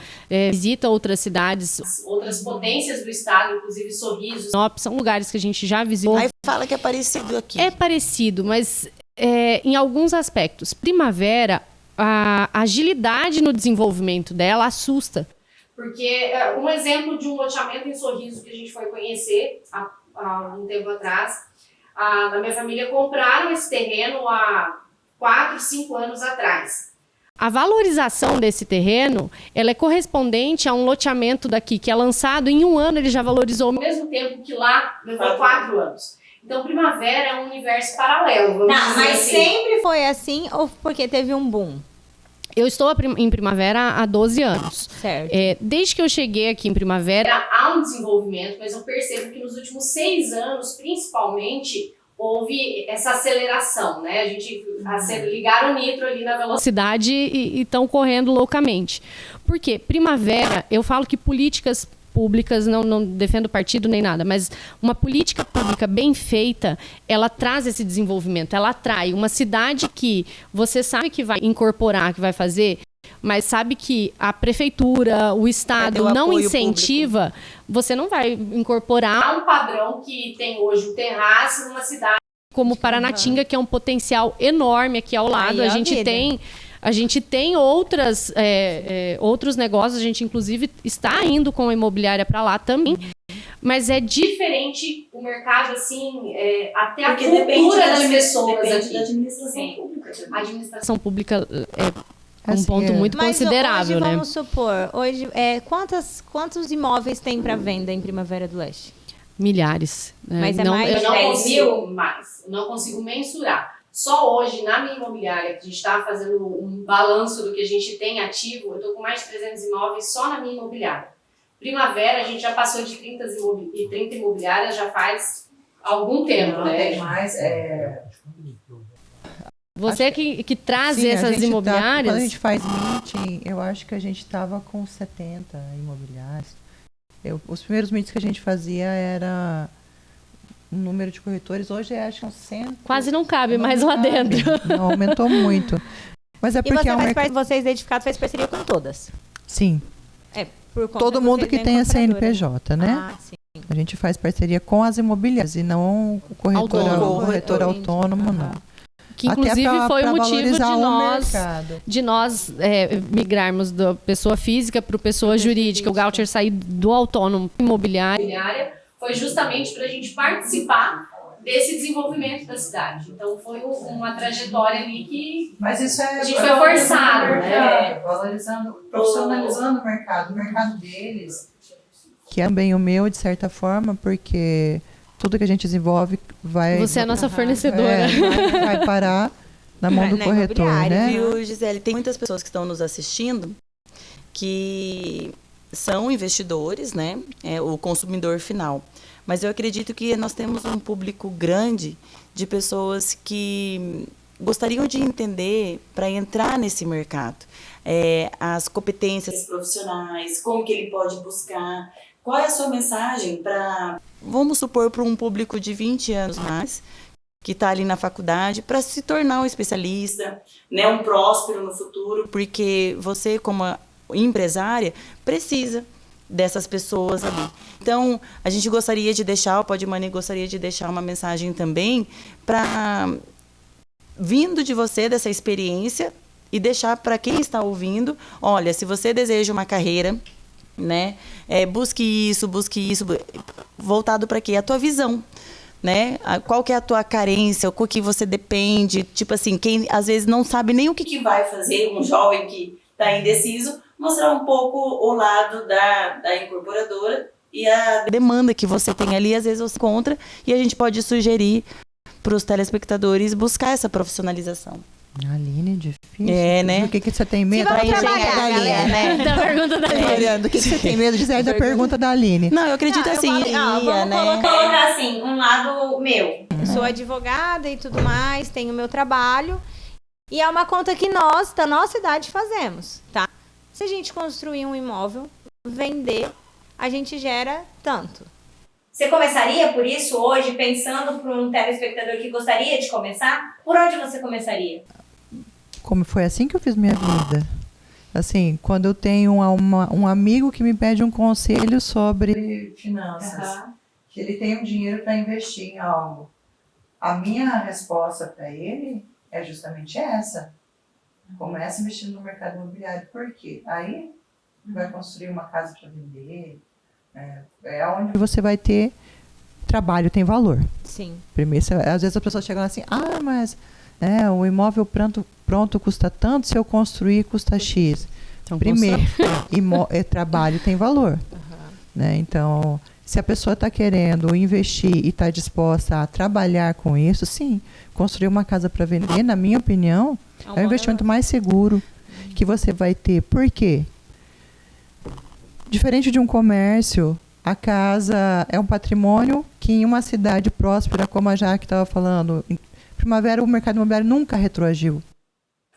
visita outras cidades, outras potências do estado, inclusive Sorriso, Sinop, são lugares que a gente já visitou. Aí fala que é parecido aqui. É parecido, mas em alguns aspectos. Primavera, a agilidade no desenvolvimento dela assusta. Porque um exemplo de um loteamento em Sorriso que a gente foi conhecer há um tempo atrás, na minha família compraram esse terreno há 4, 5 anos atrás. A valorização desse terreno, ela é correspondente a um loteamento daqui, que é lançado em 1 ano, ele já valorizou ao mesmo tempo que lá levou 4 anos. Então, Primavera é um universo paralelo, vamos dizer Mas assim. sempre foi assim ou porque teve um boom? Eu estou em Primavera há 12 anos. Certo. Desde que eu cheguei aqui em Primavera, há um desenvolvimento, mas eu percebo que nos últimos 6 anos, principalmente, houve essa aceleração, né? A gente ligaram o nitro ali na velocidade e estão correndo loucamente. Por quê? Primavera, eu falo que políticas públicas, não defendo partido nem nada, mas uma política pública bem feita, ela traz esse desenvolvimento, ela atrai uma cidade que você sabe que vai incorporar, que vai fazer, mas sabe que a prefeitura, o estado não incentiva, público. Você não vai incorporar um padrão que tem hoje o terraço numa cidade como Paranatinga, que é um potencial enorme aqui ao lado. A gente tem outros negócios, a gente inclusive está indo com a imobiliária para lá também, mas é diferente o mercado, assim, até porque a cultura das pessoas aqui. Da administração pública também. A administração pública é um ponto muito considerável, hoje, né? Vamos supor, hoje, quantos imóveis tem para venda em Primavera do Leste? Milhares. Mas eu não consigo mensurar. Só hoje, na minha imobiliária, que a gente está fazendo um balanço do que a gente tem ativo, eu estou com mais de 300 imóveis só na minha imobiliária. Primavera, a gente já passou de 30 imobiliárias já faz algum tempo, né? Tem mais, Você que traz essas imobiliárias... Quando a gente faz meeting, eu acho que a gente estava com 70 imobiliárias. Os primeiros meetings que a gente fazia era... O número de corretores hoje acho que é 100. Quase não cabe mais lá dentro. Não, aumentou muito. Mas é porque vocês Edificado faz parceria com todas? Sim. Por conta todo mundo que tem a CNPJ, né? Ah, sim. A gente faz parceria com as imobiliárias e não o corretor autônomo, não. Que inclusive foi o motivo de nós migrarmos da pessoa física para a pessoa jurídica. O Gautier sair do autônomo imobiliária foi justamente para a gente participar desse desenvolvimento da cidade. Então foi uma trajetória ali que a gente foi forçado, né? Valorizando, profissionalizando o mercado deles. Que é bem o meu, de certa forma, porque tudo que a gente desenvolve vai... Você é a nossa fornecedora. Vai parar na mão do corretor, né? Viu, Gisele? Tem muitas pessoas que estão nos assistindo que são investidores, né? O consumidor final. Mas eu acredito que nós temos um público grande de pessoas que gostariam de entender para entrar nesse mercado. As competências profissionais, como que ele pode buscar, qual é a sua mensagem para, vamos supor, para um público de 20 anos mais, que está ali na faculdade, para se tornar um especialista, né, um próspero no futuro, porque você, como empresária, precisa dessas pessoas ali. Então, a gente gostaria de deixar, o Podmoney gostaria de deixar uma mensagem também para, vindo de você, dessa experiência, e deixar para quem está ouvindo, olha, se você deseja uma carreira, né, busque isso, voltado para quê? A tua visão, né? Qual que é a tua carência, o que você depende, tipo assim, quem às vezes não sabe nem o que vai fazer, um jovem que está indeciso, mostrar um pouco o lado da incorporadora e a demanda que você tem ali, às vezes você encontra, e a gente pode sugerir para os telespectadores buscar essa profissionalização. Aline, difícil. É, né? Do que você tem medo? Se vamos Da trabalhar, pergunta da Aline. galera, né? Da pergunta da Aline. Do que você tem medo, Gisele, da pergunta da Aline. Não, eu acredito Eu assim, falei, vamos né? colocar assim, um lado meu. Eu sou advogada e tudo mais, tenho meu trabalho. E é uma conta que nós, da nossa idade, fazemos, tá? Se a gente construir um imóvel, vender, a gente gera tanto. Você começaria por isso hoje, pensando para um telespectador que gostaria de começar? Por onde você começaria? Como foi assim que eu fiz minha vida? Assim, quando eu tenho um amigo que me pede um conselho sobre finanças, que ele tem um dinheiro para investir em algo, a minha resposta para ele é justamente essa. Começa investindo no mercado imobiliário. Por quê? Aí vai construir uma casa para vender. É onde você vai ter trabalho, tem valor. Sim. Primeiro, às vezes as pessoas chegam assim, mas o imóvel pronto custa tanto, se eu construir custa X. Então, Primeiro, trabalho tem valor. Né? Então, se a pessoa está querendo investir e está disposta a trabalhar com isso, sim, construir uma casa para vender, na minha opinião, é o investimento mais seguro que você vai ter. Por quê? Diferente de um comércio, a casa é um patrimônio que em uma cidade próspera, como a Jaque estava falando, em Primavera o mercado imobiliário nunca retroagiu.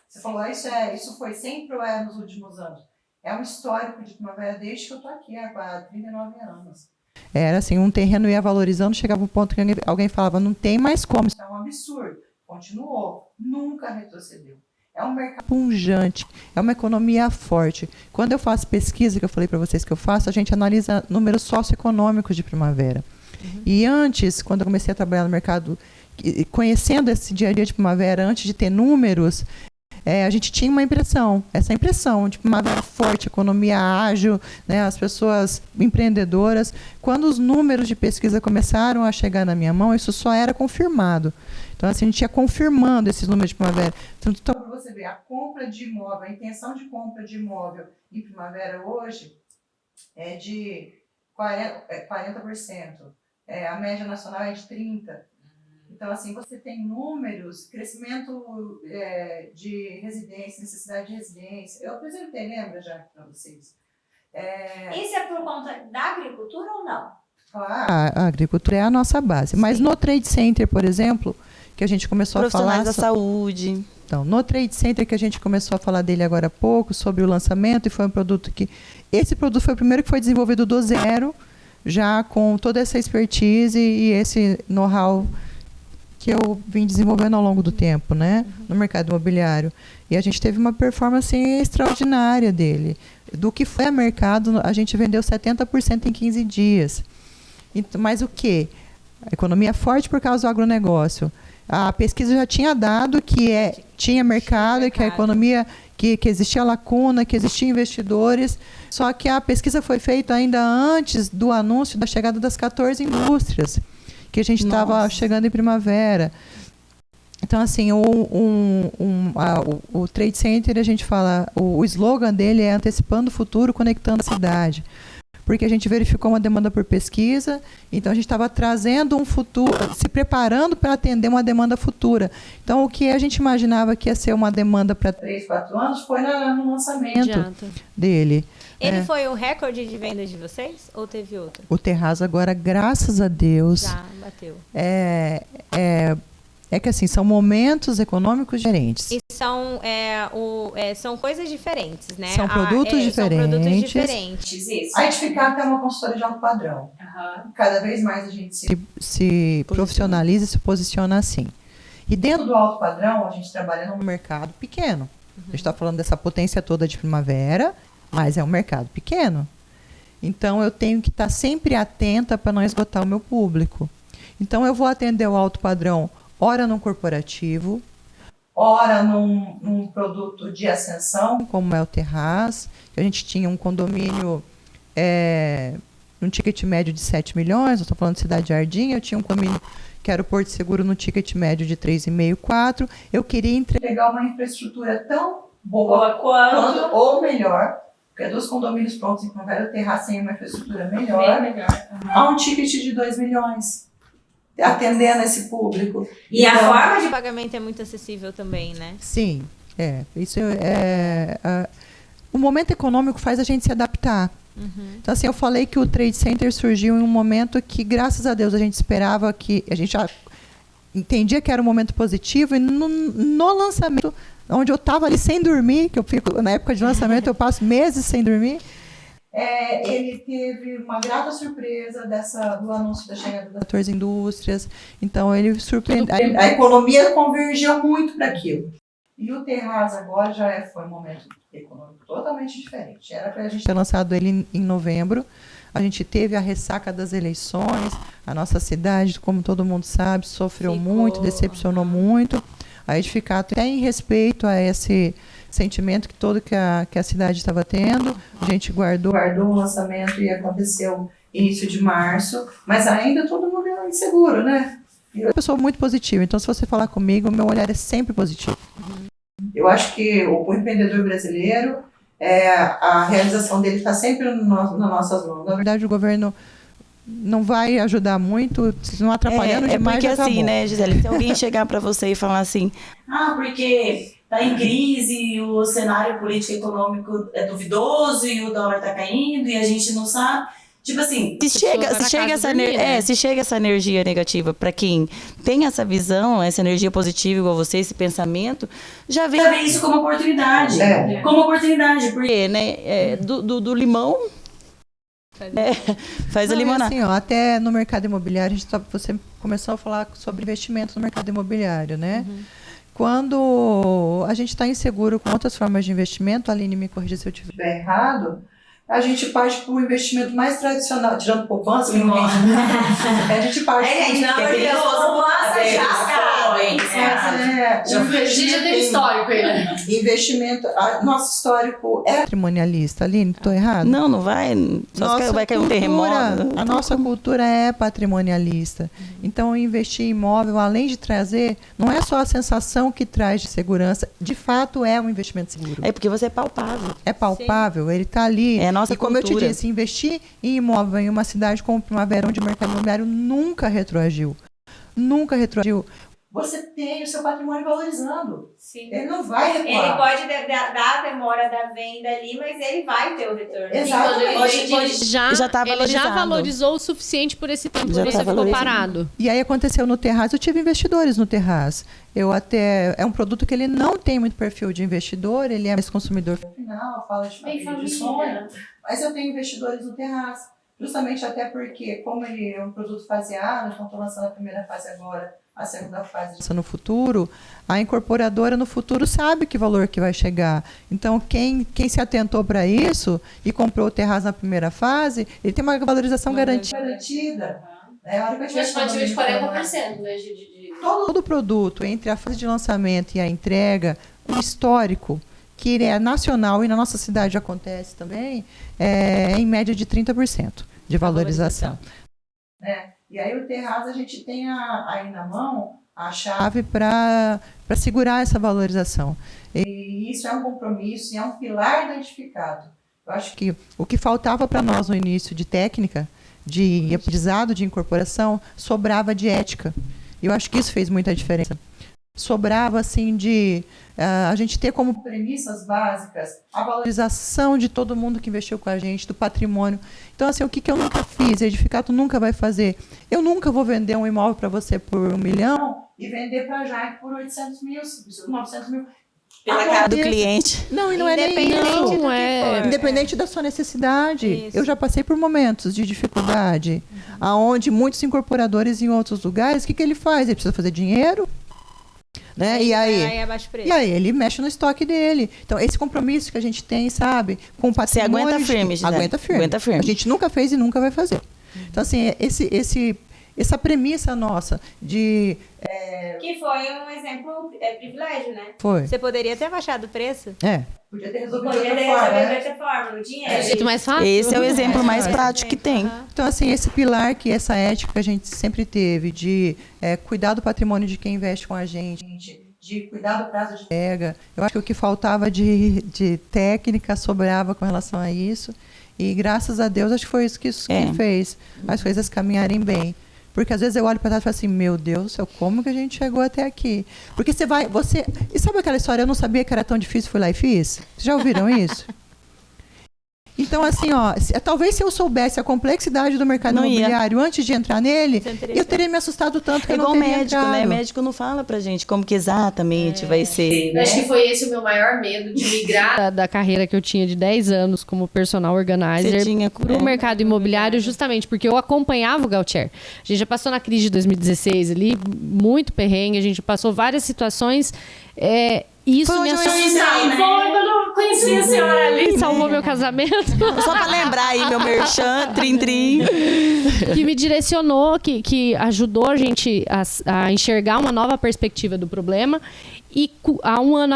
Você falou, isso foi sempre ou é nos últimos anos? É um histórico de Primavera desde que eu estou aqui, há 39 anos. Era assim, um terreno ia valorizando, chegava um ponto que alguém falava, não tem mais como. Isso é um absurdo. Continuou, nunca retrocedeu. É um mercado pujante, é uma economia forte. Quando eu faço pesquisa, que eu falei para vocês que eu faço, a gente analisa números socioeconômicos de Primavera. E antes, quando eu comecei a trabalhar no mercado, conhecendo esse dia a dia de Primavera, antes de ter números, a gente tinha essa impressão de Primavera forte, economia ágil, né, as pessoas empreendedoras. Quando os números de pesquisa começaram a chegar na minha mão, isso só era confirmado. Então, assim, a gente ia confirmando esses números de Primavera. Então, para você ver, a compra de imóvel, a intenção de compra de imóvel em Primavera hoje é de 40%. A média nacional é de 30%. Então, assim, você tem números, crescimento de residência, necessidade de residência. Eu apresentei, lembra, já para vocês? Isso é por conta da agricultura ou não? A agricultura é a nossa base. Sim. Mas no Trade Center, por exemplo, que a gente começou a falar... Profissionais da saúde. Então, no Trade Center, que a gente começou a falar dele agora há pouco, sobre o lançamento, e foi um produto que... Esse produto foi o primeiro que foi desenvolvido do zero, já com toda essa expertise e esse know-how que eu vim desenvolvendo ao longo do tempo, né, no mercado imobiliário. E a gente teve uma performance extraordinária dele. Do que foi a mercado, a gente vendeu 70% em 15 dias. Então, mas o quê? A economia é forte por causa do agronegócio. A pesquisa já tinha dado que tinha mercado, que a economia, que existia lacuna, que existiam investidores, só que a pesquisa foi feita ainda antes do anúncio da chegada das 14 indústrias, que a gente estava chegando em Primavera. Então, assim, o Trade Center, a gente fala, o slogan dele é antecipando o futuro, conectando a cidade. Porque a gente verificou uma demanda por pesquisa, então a gente estava trazendo um futuro, se preparando para atender uma demanda futura. Então, o que a gente imaginava que ia ser uma demanda para 3, 4 anos foi no lançamento dele. Ele foi o recorde de vendas de vocês ou teve outro? O Terraço agora, graças a Deus... Já bateu. É que assim, são momentos econômicos diferentes. E são coisas diferentes, né? São produtos diferentes. São produtos diferentes, isso. A Edificar é uma consultora de alto padrão. Cada vez mais a gente se profissionaliza e se posiciona assim. E dentro do alto padrão, a gente trabalha num mercado pequeno. A gente está falando dessa potência toda de Primavera, mas é um mercado pequeno. Então, eu tenho que estar sempre atenta para não esgotar o meu público. Então, eu vou atender o alto padrão, ora num corporativo, ora num produto de ascensão, como é o Terraço. A gente tinha um condomínio, um ticket médio de 7 milhões, eu estou falando de Cidade Jardim, eu tinha um condomínio que era o Porto Seguro no ticket médio de 3,5, 4. Eu queria entregar uma infraestrutura tão boa quanto ou melhor, porque dos condomínios prontos em Primavera, o Terraço tem uma infraestrutura melhor, a um ticket de 2 milhões. atendendo esse público. E a forma de pagamento é muito acessível também, né? Sim, isso o momento econômico faz a gente se adaptar. Então, assim, eu falei que o Trade Center surgiu em um momento que, graças a Deus, a gente esperava que... A gente já entendia que era um momento positivo, e no lançamento, onde eu estava ali sem dormir, que eu fico, na época de lançamento, eu passo meses sem dormir, ele teve uma grata surpresa do anúncio da chegada das 14 indústrias. Então, ele surpreendeu. A economia convergiu muito para aquilo. E o Terraz agora foi um momento econômico totalmente diferente. Era para a gente ter lançado ele em novembro. A gente teve a ressaca das eleições. A nossa cidade, como todo mundo sabe, sofreu muito, decepcionou muito. A Edificato, até em respeito a esse sentimento que a cidade estava tendo, a gente guardou o lançamento e aconteceu início de março, mas ainda todo mundo é inseguro, né? Eu sou uma pessoa muito positiva, então se você falar comigo, o meu olhar é sempre positivo. Eu acho que o empreendedor brasileiro, a realização dele está sempre nas nossas mãos. Na verdade, o governo não vai ajudar muito, se não atrapalhando demais, porque já acabou. assim, né, Gisele, se alguém chegar para você e falar assim, porque está em crise, o cenário político e econômico é duvidoso e o dólar está caindo e a gente não sabe... Tipo assim, se chega essa energia negativa para quem tem essa visão, essa energia positiva igual você, esse pensamento, já vê isso como oportunidade. Como oportunidade, porque né, do limão faz a limonada. Assim, até no mercado imobiliário, você começou a falar sobre investimento no mercado imobiliário, né? Quando a gente está inseguro com outras formas de investimento, a Aline me corrija se eu estiver errado, a gente parte para o investimento mais tradicional, tirando poupança, que não rende muito. A gente parte já tem histórico aí, né? Investimento, nosso histórico é patrimonialista. Aline, estou errado? Não vai. Só vai cair um terremoto. A nossa cultura é patrimonialista. Então, investir em imóvel, além de trazer, não é só a sensação que traz de segurança, de fato é um investimento seguro. É porque você é palpável. É palpável, ele está ali. É a nossa como cultura. Eu te disse, investir em imóvel em uma cidade como Primavera, onde o mercado imobiliário nunca retroagiu. Nunca retroagiu. Você tem o seu patrimônio valorizando. Sim. Ele não vai recuar. Ele pode dar a demora da venda ali, mas ele vai ter o retorno. Exatamente. Ele já valorizou o suficiente por esse tempo. Você ficou parado. E aí aconteceu no Terraz, eu tive investidores no Terraz. É um produto que ele não tem muito perfil de investidor, ele é mais consumidor final, fala de família, de sonho. Mas eu tenho investidores no Terraz. Justamente até porque, como ele é um produto faseado, então estou lançando a primeira fase agora, a segunda fase no futuro, a incorporadora no futuro sabe que valor que vai chegar. Então, quem se atentou para isso e comprou o Terraz na primeira fase, ele tem uma valorização garantida. Estimativa de 40%, né? Todo produto, entre a fase de lançamento e a entrega, o histórico, que é nacional e na nossa cidade acontece também, é em média de 30% de valorização. E aí o Terraz a gente tem aí na mão a chave para segurar essa valorização. E isso é um compromisso e é um pilar identificado. Eu acho que o que faltava para nós no início de técnica, de aprendizado, de incorporação, sobrava de ética. Eu acho que isso fez muita diferença. Sobrava, assim, de a gente ter como premissas básicas a valorização de todo mundo que investiu com a gente, do patrimônio. Então, assim, o que eu nunca fiz, a Edificato nunca vai fazer? Eu nunca vou vender um imóvel para você por 1 milhão e vender para a Jaque por 800 mil, 900 mil. Pela cara do cliente. Não, e não é nem isso. Independente da sua necessidade. Isso. Eu já passei por momentos de dificuldade, aonde muitos incorporadores em outros lugares, o que ele faz? Ele precisa fazer dinheiro, né? E aí ele mexe no estoque dele. Então, esse compromisso que a gente tem, sabe, com o patrimônio... Você aguenta firme, Gisele. Aguenta firme. A gente nunca fez e nunca vai fazer. Então, assim, essa premissa nossa de... Que foi um exemplo, privilégio, né? Foi. Você poderia ter baixado o preço? Podia ter resolvido de outra forma, o dinheiro. jeito mais fácil. Esse é o exemplo mais prático que tem. Então, assim, esse pilar, essa ética que a gente sempre teve de cuidar do patrimônio de quem investe com a gente, de cuidar do prazo de entrega, eu acho que o que faltava de técnica sobrava com relação a isso. E, graças a Deus, acho que foi isso que fez as coisas caminharem bem. Porque às vezes eu olho para trás e falo assim, meu Deus do céu, como que a gente chegou até aqui? Porque você... E sabe aquela história, eu não sabia que era tão difícil, fui lá e fiz? Vocês já ouviram isso? Então, assim, talvez se eu soubesse a complexidade do mercado imobiliário antes de entrar nele, eu teria me assustado tanto que eu não teria médico, entrado. né? Médico não fala pra gente como que exatamente vai ser. Eu acho que foi esse o meu maior medo, de migrar. Da carreira que eu tinha de 10 anos como personal organizer para o mercado imobiliário, justamente porque eu acompanhava o Gautier. A gente já passou na crise de 2016 ali, muito perrengue, a gente passou várias situações. Isso me assustou. Foi quando eu conheci a senhora ali. Salvou meu casamento. Só pra lembrar aí, meu merchan, trim-trim. Que me direcionou, que ajudou a gente a enxergar uma nova perspectiva do problema. E há um ano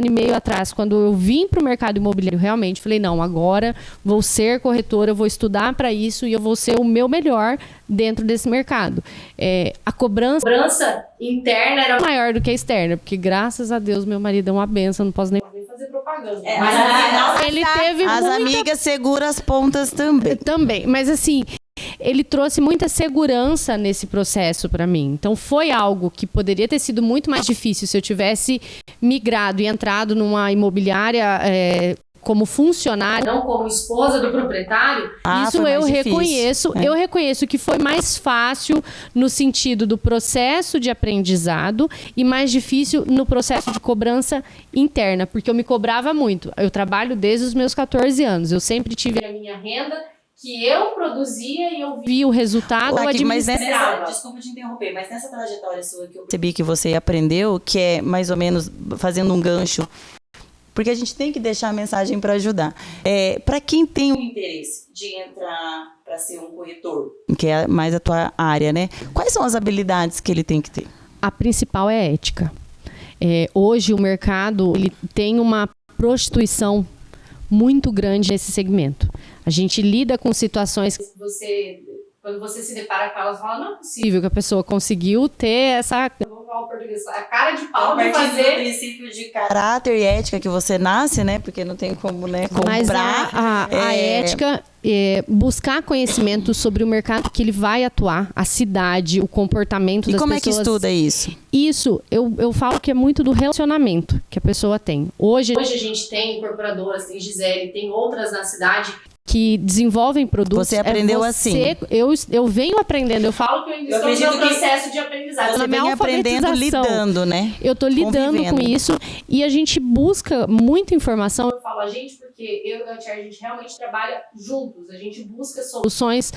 e meio atrás, quando eu vim para o mercado imobiliário, realmente falei, não, agora vou ser corretora, eu vou estudar para isso e eu vou ser o meu melhor dentro desse mercado. A cobrança interna era maior do que a externa, porque graças a Deus meu marido é uma benção, não posso nem fazer propaganda. mas ele teve as amigas seguram as pontas também. Também, mas assim, ele trouxe muita segurança nesse processo para mim. Então foi algo que poderia ter sido muito mais difícil se eu tivesse migrado e entrado numa imobiliária como funcionária, não como esposa do proprietário. Isso eu reconheço. Eu reconheço que foi mais fácil no sentido do processo de aprendizado e mais difícil no processo de cobrança interna, porque eu me cobrava muito. Eu trabalho desde os meus 14 anos. Eu sempre tive a minha renda que eu produzia e eu vi o resultado. Desculpa te interromper, mas nessa trajetória sua que eu percebi que você aprendeu, que é mais ou menos fazendo um gancho, porque a gente tem que deixar a mensagem para ajudar. Para quem tem o interesse de entrar para ser um corretor, que é mais a tua área, né? Quais são as habilidades que ele tem que ter? A principal é a ética. Hoje o mercado ele tem uma prostituição muito grande nesse segmento. A gente lida com situações que quando você se depara com elas, fala, não é possível que a pessoa conseguiu ter essa... Vou falar o português, a cara de pau de fazer... do princípio de caráter e ética que você nasce, né? Porque não tem como, né, comprar. Mas a ética... buscar conhecimento sobre o mercado que ele vai atuar, a cidade, o comportamento das pessoas. E como é que estuda isso? Isso, eu falo que é muito do relacionamento que a pessoa tem. Hoje a gente tem incorporadoras, tem Gisele, tem outras na cidade que desenvolvem produtos. Você aprendeu assim? Eu venho aprendendo. Eu falo que eu ainda estou no processo de aprendizagem. Você vem aprendendo, lidando, né? Eu estou lidando com isso e a gente busca muita informação. Eu falo a gente porque eu e o Gautier, a gente realmente trabalha juntos. A gente busca soluções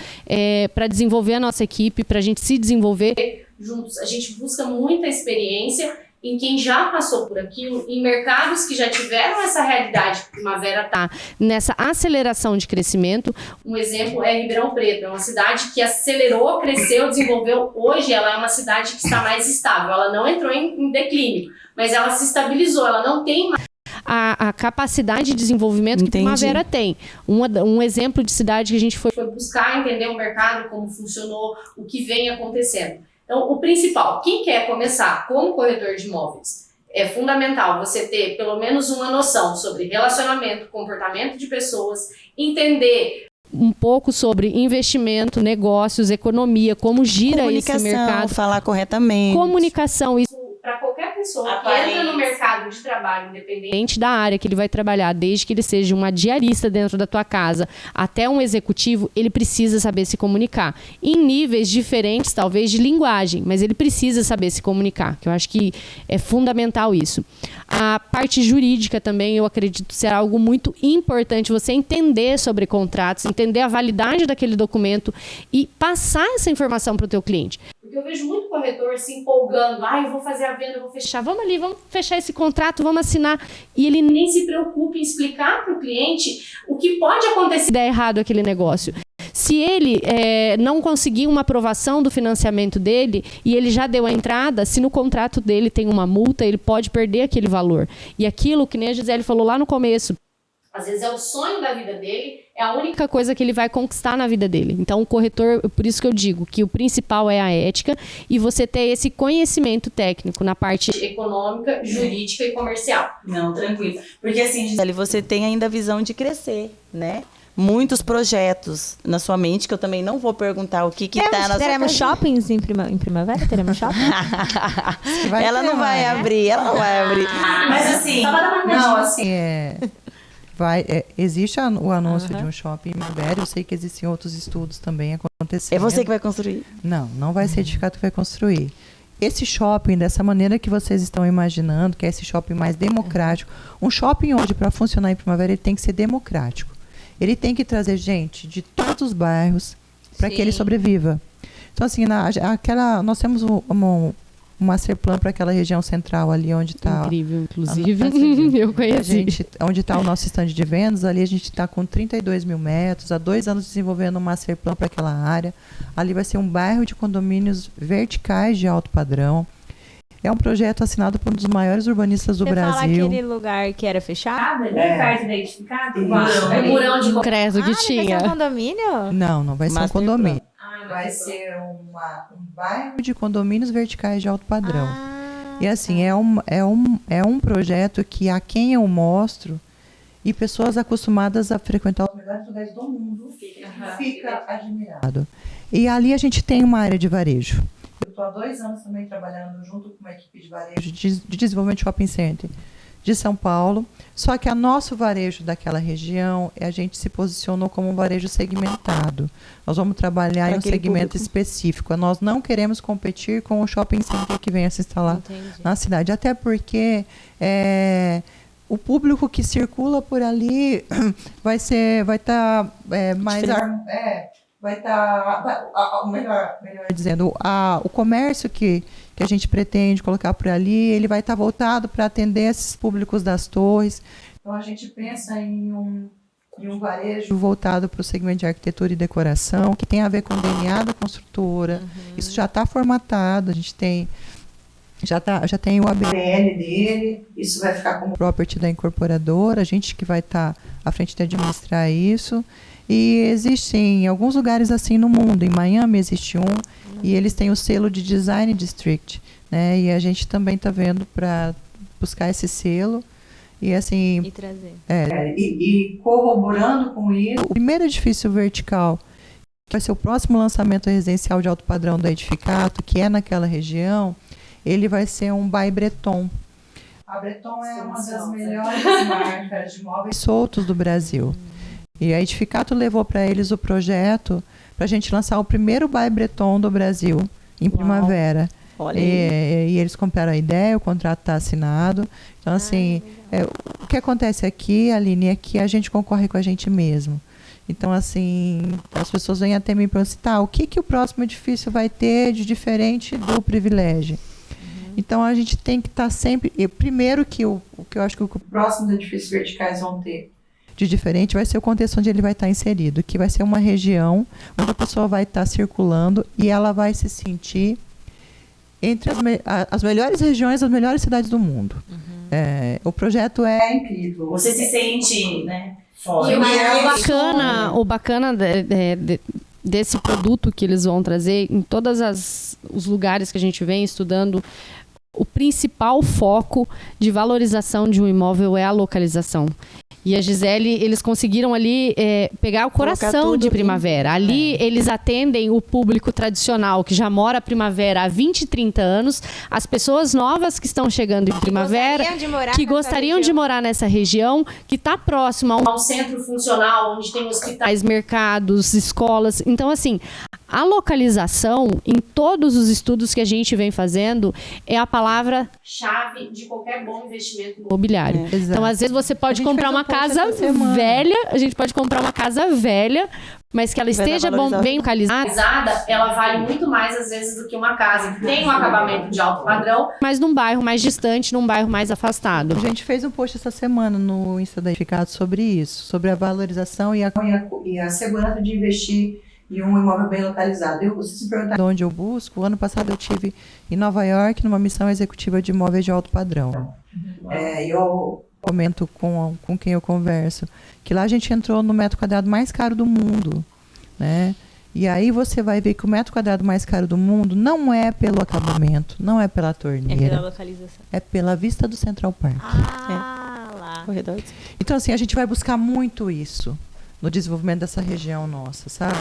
para desenvolver a nossa equipe, para a gente se desenvolver juntos. A gente busca muita experiência em quem já passou por aquilo, em mercados que já tiveram essa realidade que Primavera está nessa aceleração de crescimento. Um exemplo é Ribeirão Preto, é uma cidade que acelerou, cresceu, desenvolveu. Hoje ela é uma cidade que está mais estável, ela não entrou em declínio, mas ela se estabilizou, ela não tem mais a capacidade de desenvolvimento que Primavera tem. Um exemplo de cidade que a gente foi buscar entender o mercado, como funcionou, o que vem acontecendo. Então, o principal, quem quer começar como corretor de imóveis, é fundamental você ter pelo menos uma noção sobre relacionamento, comportamento de pessoas, entender um pouco sobre investimento, negócios, economia, como gira esse mercado. Falar corretamente. Comunicação, isso para qualquer pessoa que entra no mercado de trabalho, independente da área que ele vai trabalhar, desde que ele seja uma diarista dentro da tua casa até um executivo, ele precisa saber se comunicar. Em níveis diferentes, talvez, de linguagem, mas ele precisa saber se comunicar, que eu acho que é fundamental isso. A parte jurídica também, eu acredito ser algo muito importante, você entender sobre contratos, entender a validade daquele documento e passar essa informação para o teu cliente. Porque eu vejo muito corretor se empolgando. Eu vou fazer a venda, eu vou fechar. Vamos ali, vamos fechar esse contrato, vamos assinar. E ele nem se preocupa em explicar para o cliente o que pode acontecer se der errado aquele negócio. Se ele não conseguir uma aprovação do financiamento dele e ele já deu a entrada, se no contrato dele tem uma multa, ele pode perder aquele valor. E aquilo que nem a Gisele falou lá no começo, às vezes é o sonho da vida dele, é a única coisa que ele vai conquistar na vida dele. Então, o corretor, por isso que eu digo que o principal é a ética e você ter esse conhecimento técnico na parte econômica, jurídica e comercial. Não, tranquilo. Porque assim, Gisele, você tem ainda a visão de crescer, né? muitos projetos na sua mente, que eu também não vou perguntar o que tá na sua Teremos cabeça. shoppings em primavera? Teremos shopping? Ela não vai abrir, ela não vai abrir. Mas assim, Não, assim, existe o anúncio de um shopping em Primavera. Eu sei que existem outros estudos também acontecendo. É você que vai construir. Não vai ser edificado que vai construir. Esse shopping, dessa maneira que vocês estão imaginando, que é esse shopping mais democrático. Um shopping hoje, para funcionar em Primavera, ele tem que ser democrático. Ele tem que trazer gente de todos os bairros para que ele sobreviva. Então, assim, nós temos um master plan para aquela região central ali onde está... Incrível, inclusive. Eu conheci. Onde está o nosso stand de vendas, ali a gente está com 32 mil metros, há 2 anos desenvolvendo um master plan para aquela área. Ali vai ser um bairro de condomínios verticais de alto padrão. É um projeto assinado por um dos maiores urbanistas do Brasil. Você fala aquele lugar que era fechado? perto da edificado? O murão de Credo que Vai tinha. ser um condomínio? Não vai ser um Master condomínio. Vai Vai ser um bairro de condomínios verticais de alto padrão. E assim, é um projeto que a quem eu mostro e pessoas acostumadas a frequentar os melhores lugares do mundo fica admirado. E ali a gente tem uma área de varejo. Eu estou há 2 anos também trabalhando junto com uma equipe de varejo de desenvolvimento de shopping center de São Paulo. Só que a nosso varejo daquela região, a gente se posicionou como um varejo segmentado. Nós vamos trabalhar em um segmento específico. Nós não queremos competir com o shopping center que venha se instalar na cidade. Até porque o público que circula por ali vai estar mais... melhor dizendo, o comércio que a gente pretende colocar por ali, ele vai estar voltado para atender esses públicos das torres. Então, a gente pensa em um varejo voltado para o segmento de arquitetura e decoração, que tem a ver com o DNA da construtora. Isso já está formatado, a gente já tem o ABL dele, isso vai ficar como property da incorporadora, a gente que vai estar à frente de administrar isso. E existem alguns lugares assim no mundo. Em Miami existe e eles têm o selo de Design District, né? E a gente também está vendo para buscar esse selo e assim E trazer. E corroborando com isso, o primeiro edifício vertical que vai ser o próximo lançamento residencial de alto padrão da Edificato, que é naquela região, ele vai ser um by Breton. A Breton é uma das melhores marcas de móveis soltos do Brasil. E a Edificato levou para eles o projeto para a gente lançar o primeiro by Breton do Brasil, em Primavera. Olha E eles compraram a ideia, o contrato está assinado. Então, assim, o que acontece aqui, Aline, é que a gente concorre com a gente mesmo. Então, assim, as pessoas vêm até mim e perguntam, o que o próximo edifício vai ter de diferente do Privilégio? Então, a gente tem que estar sempre... Primeiro que o que eu acho que os próximos edifícios verticais vão ter de diferente vai ser o contexto onde ele vai estar inserido, que vai ser uma região onde a pessoa vai estar circulando e ela vai se sentir entre as melhores regiões, as melhores cidades do mundo. O projeto é incrível. Você se sente, né? E o bacana desse produto que eles vão trazer em todos os lugares que a gente vem estudando, o principal foco de valorização de um imóvel é a localização. E a Gisele, eles conseguiram ali pegar o coração de Primavera. Ali eles atendem o público tradicional, que já mora Primavera há 20, 30 anos. As pessoas novas que estão chegando em Primavera, que gostariam de morar nessa região, que está próximo a um centro funcional, onde tem hospitais, mercados, escolas. Então, assim, a localização, em todos os estudos que a gente vem fazendo, é a palavra-chave de qualquer bom investimento imobiliário. Então, às vezes, você pode comprar uma casa velha, a gente pode comprar uma casa velha, mas que ela esteja bem localizada. Ela vale muito mais, às vezes, do que uma casa que tem um acabamento de alto padrão, mas num bairro mais distante, num bairro mais afastado. A gente fez um post essa semana no Insta da Edificato sobre isso, sobre a valorização e a segurança de investir em um imóvel bem localizado. Você se perguntar de onde eu busco, o ano passado eu estive em Nova York numa missão executiva de imóveis de alto padrão. Eu comento com quem eu converso, que lá a gente entrou no metro quadrado mais caro do mundo, né? E aí você vai ver que o metro quadrado mais caro do mundo não é pelo acabamento, não é pela torneira. É pela localização. É pela vista do Central Park. Lá. Corredores. Então, assim, a gente vai buscar muito isso. no desenvolvimento dessa região nossa, sabe?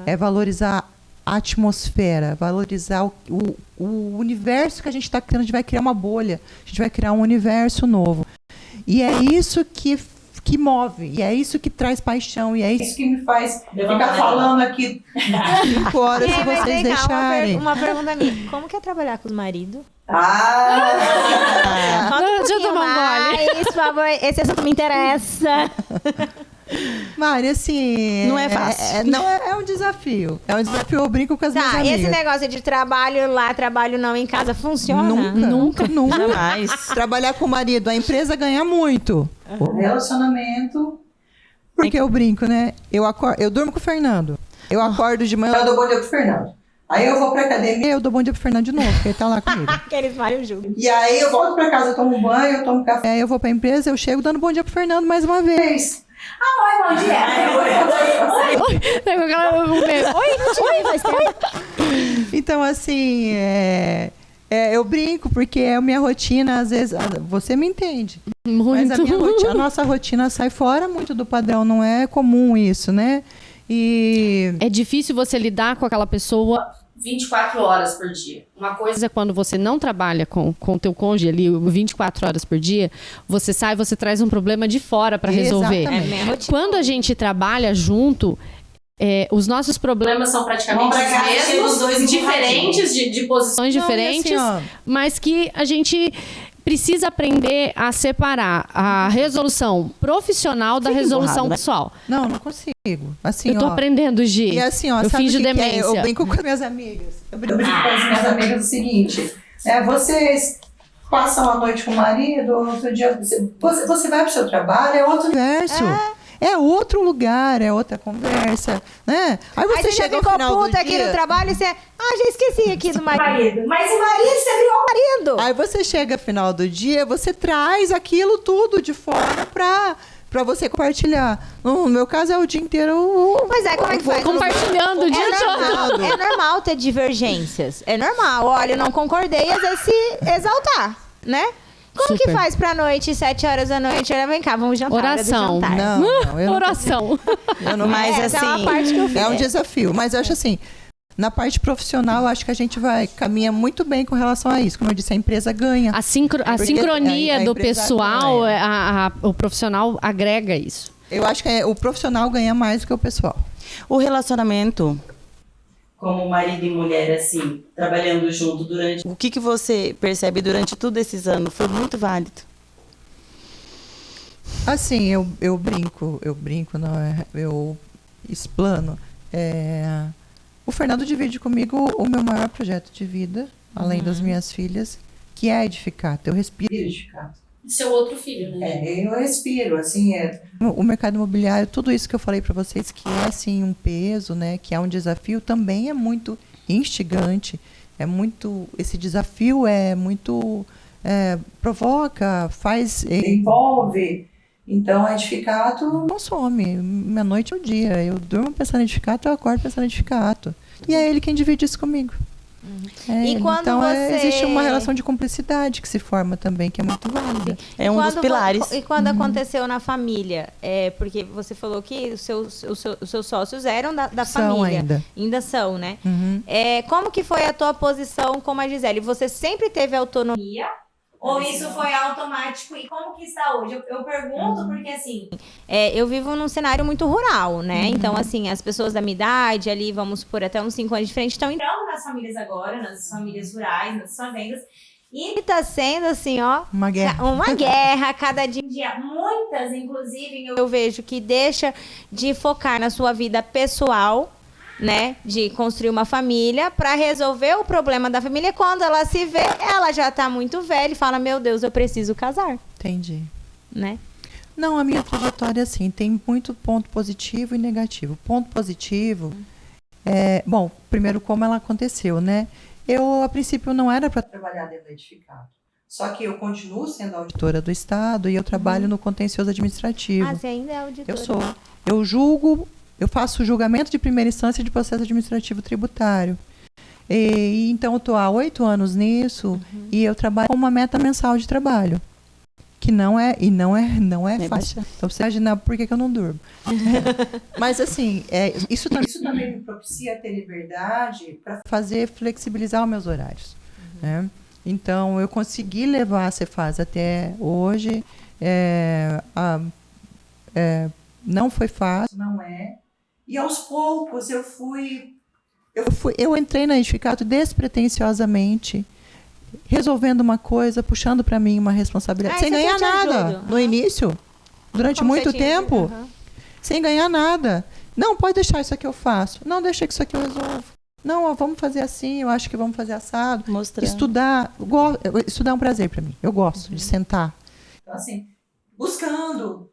É valorizar a atmosfera, valorizar o universo que a gente está criando. A gente vai criar uma bolha, a gente vai criar um universo novo. E é isso que move, e é isso que traz paixão, e é isso que me faz ficar falando aqui 5 horas se vocês deixarem. Uma pergunta minha. Como que é trabalhar com os maridos? Deixa eu tomar um gole. Por favor, esse assunto me interessa. Mari, assim... Não é fácil. É um desafio. É um desafio, eu brinco com as minhas amigas. Esse negócio de trabalho lá, trabalho não em casa, funciona? Nunca. Jamais. Trabalhar com o marido, a empresa ganha muito. O relacionamento... Porque eu brinco, né? Eu durmo com o Fernando. Eu acordo de manhã, eu dou bom dia pro Fernando. Aí eu vou pra academia, eu dou bom dia pro Fernando de novo, porque ele tá lá comigo. Que eles malham juntos. E aí eu volto pra casa, eu tomo um banho, eu tomo café. Aí eu vou pra empresa, eu chego dando bom dia pro Fernando mais uma vez. Oi, bom dia. Pegou aquela... Oi. Então, assim, eu brinco, porque é a minha rotina, às vezes, você me entende. Muito. Mas a nossa rotina sai fora muito do padrão, não é comum isso, né? E... É difícil você lidar com aquela pessoa 24 horas por dia. Uma coisa é quando você não trabalha com o teu cônjuge ali 24 horas por dia, você sai, você traz um problema de fora para resolver. Exatamente. minha rotina. Quando a gente trabalha junto, os nossos problemas são praticamente os mesmos, diferentes, de posições. são diferentes, assim, mas que a gente precisa aprender a separar a resolução profissional da resolução emburrado, né? pessoal. Não consigo. Assim, Eu tô aprendendo, Gi. E assim, eu sabe finjo o que que é? demência. Eu brinco com as minhas amigas. Eu brinco com as minhas amigas o seguinte. Vocês passam a noite com o marido, outro dia você vai pro seu trabalho, é outro universo. É outro lugar, é outra conversa, né? Aí você chega no final do dia... aqui no trabalho e você... já esqueci aqui do marido. Mas o marido, você viu o marido? Aí você chega no final do dia, você traz aquilo tudo de fora pra você compartilhar. No meu caso, é o dia inteiro... Pois é, como é que faz? Compartilhando o dia todo. É normal ter divergências. É normal. Olha, eu não concordei, às vezes se exaltar, né? Como que Super. faz pra noite, 7 horas da noite? Olha, vem cá, vamos jantar. Oração. Hora do jantar. Não, eu não Oração. Eu não, Mas essa é uma assim, parte que eu fiz. é um desafio, mas eu acho assim, na parte profissional, eu acho que a gente caminha muito bem com relação a isso. Como eu disse, a empresa ganha. A sincronia a do empresa pessoal, ganha. o profissional agrega isso. Eu acho que o profissional ganha mais do que o pessoal. o relacionamento como marido e mulher, assim, trabalhando junto durante... O que você percebe durante todos esses anos? Foi muito válido. Assim, eu brinco, não é? Eu explano. O Fernando divide comigo o meu maior projeto de vida, além das minhas filhas, que é a Edificato. Eu respiro Edificato. Seu outro filho, né? Eu respiro, assim, o mercado imobiliário, tudo isso que eu falei para vocês, que é, assim, um peso, né, que é um desafio, também é muito instigante, esse desafio é muito, provoca, envolve. Então, a Edificato não some, minha noite é o dia, eu durmo pensando em Edificato, eu acordo pensando em Edificato. E é ele quem divide isso comigo. E quando então você... existe uma relação de cumplicidade que se forma também, que é muito válida. É um dos pilares. E quando aconteceu na família? Porque você falou que os seus sócios eram da São família. ainda São, né? Uhum. Como que foi a tua posição como a Gisele? Você sempre teve autonomia? Ou isso foi automático? E como que está hoje? Eu pergunto porque, assim... eu vivo num cenário muito rural, né? Então, assim, as pessoas da minha idade, ali, vamos supor, até uns 5 anos de frente, estão entrando nas famílias agora, nas famílias rurais, nas fazendas. E tá sendo, assim, ó... Uma guerra. Uma guerra, cada dia. Muitas, inclusive, eu vejo que deixa de focar na sua vida pessoal, né, de construir uma família para resolver o problema da família. Quando ela se vê, ela já tá muito velha e fala, meu Deus, eu preciso casar. Entendi. Né? Não, a minha trajetória, assim, tem muito ponto positivo e negativo. Ponto positivo bom, primeiro como ela aconteceu, né? Eu, a princípio, não era para trabalhar dentro da Edificato. Só que eu continuo sendo auditora do Estado e eu trabalho no contencioso administrativo. Ah, você ainda é auditora. Eu sou. Eu julgo... Eu faço julgamento de primeira instância de processo administrativo tributário. Então, eu estou há 8 anos nisso e eu trabalho com uma meta mensal de trabalho. que não é Nem fácil. baixa. Então você imagina por que eu não durmo. Mas assim, isso também me propicia ter liberdade para flexibilizar os meus horários. Né? Então eu consegui levar a Cefaz até hoje. Não foi fácil, não é. E aos poucos eu entrei na Edificato despretensiosamente, resolvendo uma coisa, puxando para mim uma responsabilidade, sem ganhar nada. No início, durante muito tempo, sem ganhar nada. Não, pode deixar isso aqui eu faço. Não, deixa que isso aqui eu resolvo. Não, ó, vamos fazer assim, eu acho que vamos fazer assado. Mostrando. Estudar é um prazer para mim. Eu gosto de sentar. Então, assim, buscando,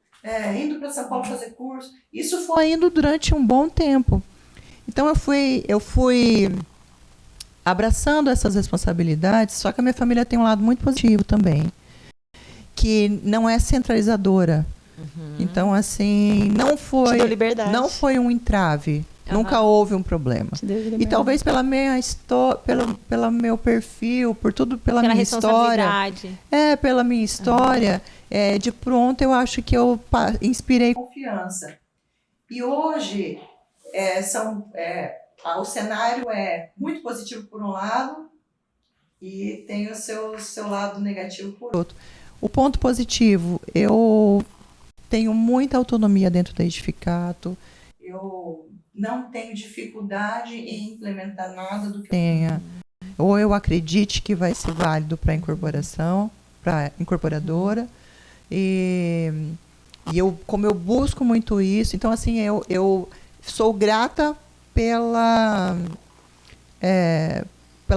indo para São Paulo fazer curso. Isso foi indo durante um bom tempo. Então, eu fui abraçando essas responsabilidades, só que a minha família tem um lado muito positivo também, que não é centralizadora. Então, assim, não foi um entrave. Nunca houve um problema. E talvez pela minha história, pelo meu perfil, pela minha história. Pela minha história, de pronto eu acho que eu inspirei confiança. E hoje o cenário é muito positivo por um lado e tem o seu lado negativo por outro. O ponto positivo, eu tenho muita autonomia dentro da Edificato. Eu não tenho dificuldade em implementar nada do que tenha. Ou eu acredite que vai ser válido para a incorporação, para a incorporadora. E como eu busco muito isso, então assim, eu sou grata pela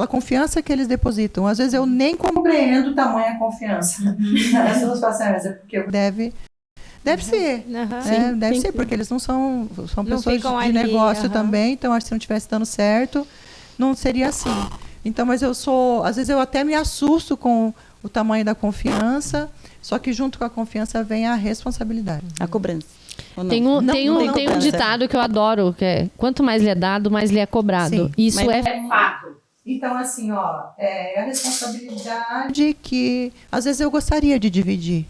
confiança que eles depositam. Às vezes eu nem compreendo tamanha confiança. Essas passagens, porque deve ser. Deve ser, porque eles não são pessoas de negócio também, então acho que se não estivesse dando certo, não seria assim. Então, mas às vezes eu até me assusto com o tamanho da confiança, só que junto com a confiança vem a responsabilidade. A cobrança. Tem um ditado que eu adoro, que é: quanto mais lhe é dado, mais lhe é cobrado. Sim, isso é fato. Então, assim, é a responsabilidade que às vezes eu gostaria de dividir,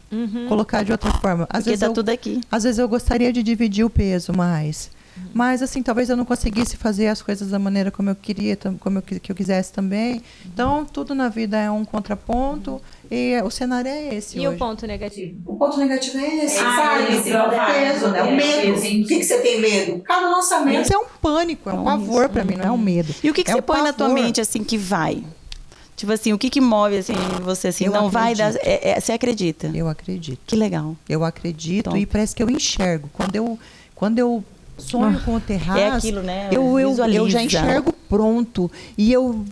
colocar de outra forma. Às vezes tudo aqui. Às vezes eu gostaria de dividir o peso mais. Mas, assim, talvez eu não conseguisse fazer as coisas da maneira como eu queria, que eu quisesse também. Então, tudo na vida é um contraponto e o cenário é esse hoje. E o ponto negativo? O ponto negativo é esse, sabe? Esse peso, né? O medo. O que você tem medo? Cada lançamento é um pânico, é um pavor pra mim, não é um medo. E o que você põe na tua mente, assim, que vai? Tipo assim, o que move, assim, você, assim, não vai dar... você acredita? Eu acredito. Que legal. Eu acredito e parece que eu enxergo. Quando eu sonho com o terraço, é aquilo, né? Eu já enxergo pronto. E eu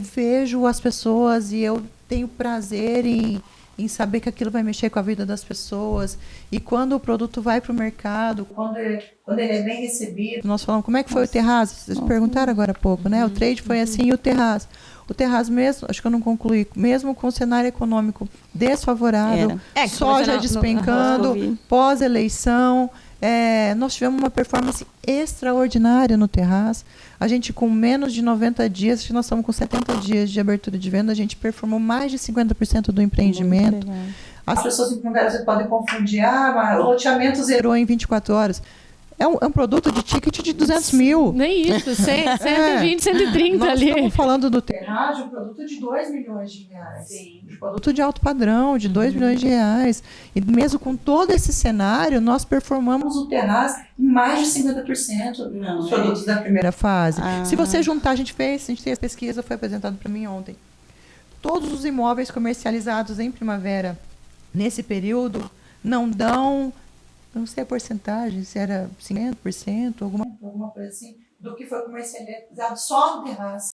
vejo as pessoas e eu tenho prazer em saber que aquilo vai mexer com a vida das pessoas. E quando o produto vai para o mercado, quando ele é bem recebido, nós falamos, como é que foi o terraço? Vocês perguntaram agora há pouco, né? O trade foi assim, e o terraço. O terraço mesmo, acho que eu não concluí, mesmo com o cenário econômico desfavorável, soja despencando, pós-eleição, nós tivemos uma performance extraordinária no terraço. A gente, com menos de 90 dias, acho que nós estamos com 70 dias de abertura de venda, a gente performou mais de 50% do empreendimento. As pessoas podem confundir, o loteamento zerou em 24 horas. É um produto de ticket de 200 mil. Nem isso, 120, 130 nós ali. Estamos falando do terragem, um produto de 2 milhões de reais. Sim. Um produto de alto padrão, de 2 milhões de reais. E mesmo com todo esse cenário, nós performamos o terraço em mais de 50% dos produtos da primeira fase. Se você juntar, a gente fez a pesquisa, foi apresentado para mim ontem. Todos os imóveis comercializados em primavera, nesse período, não dão... não sei a porcentagem, se era 50%, alguma coisa assim, do que foi comercializado só no terraço.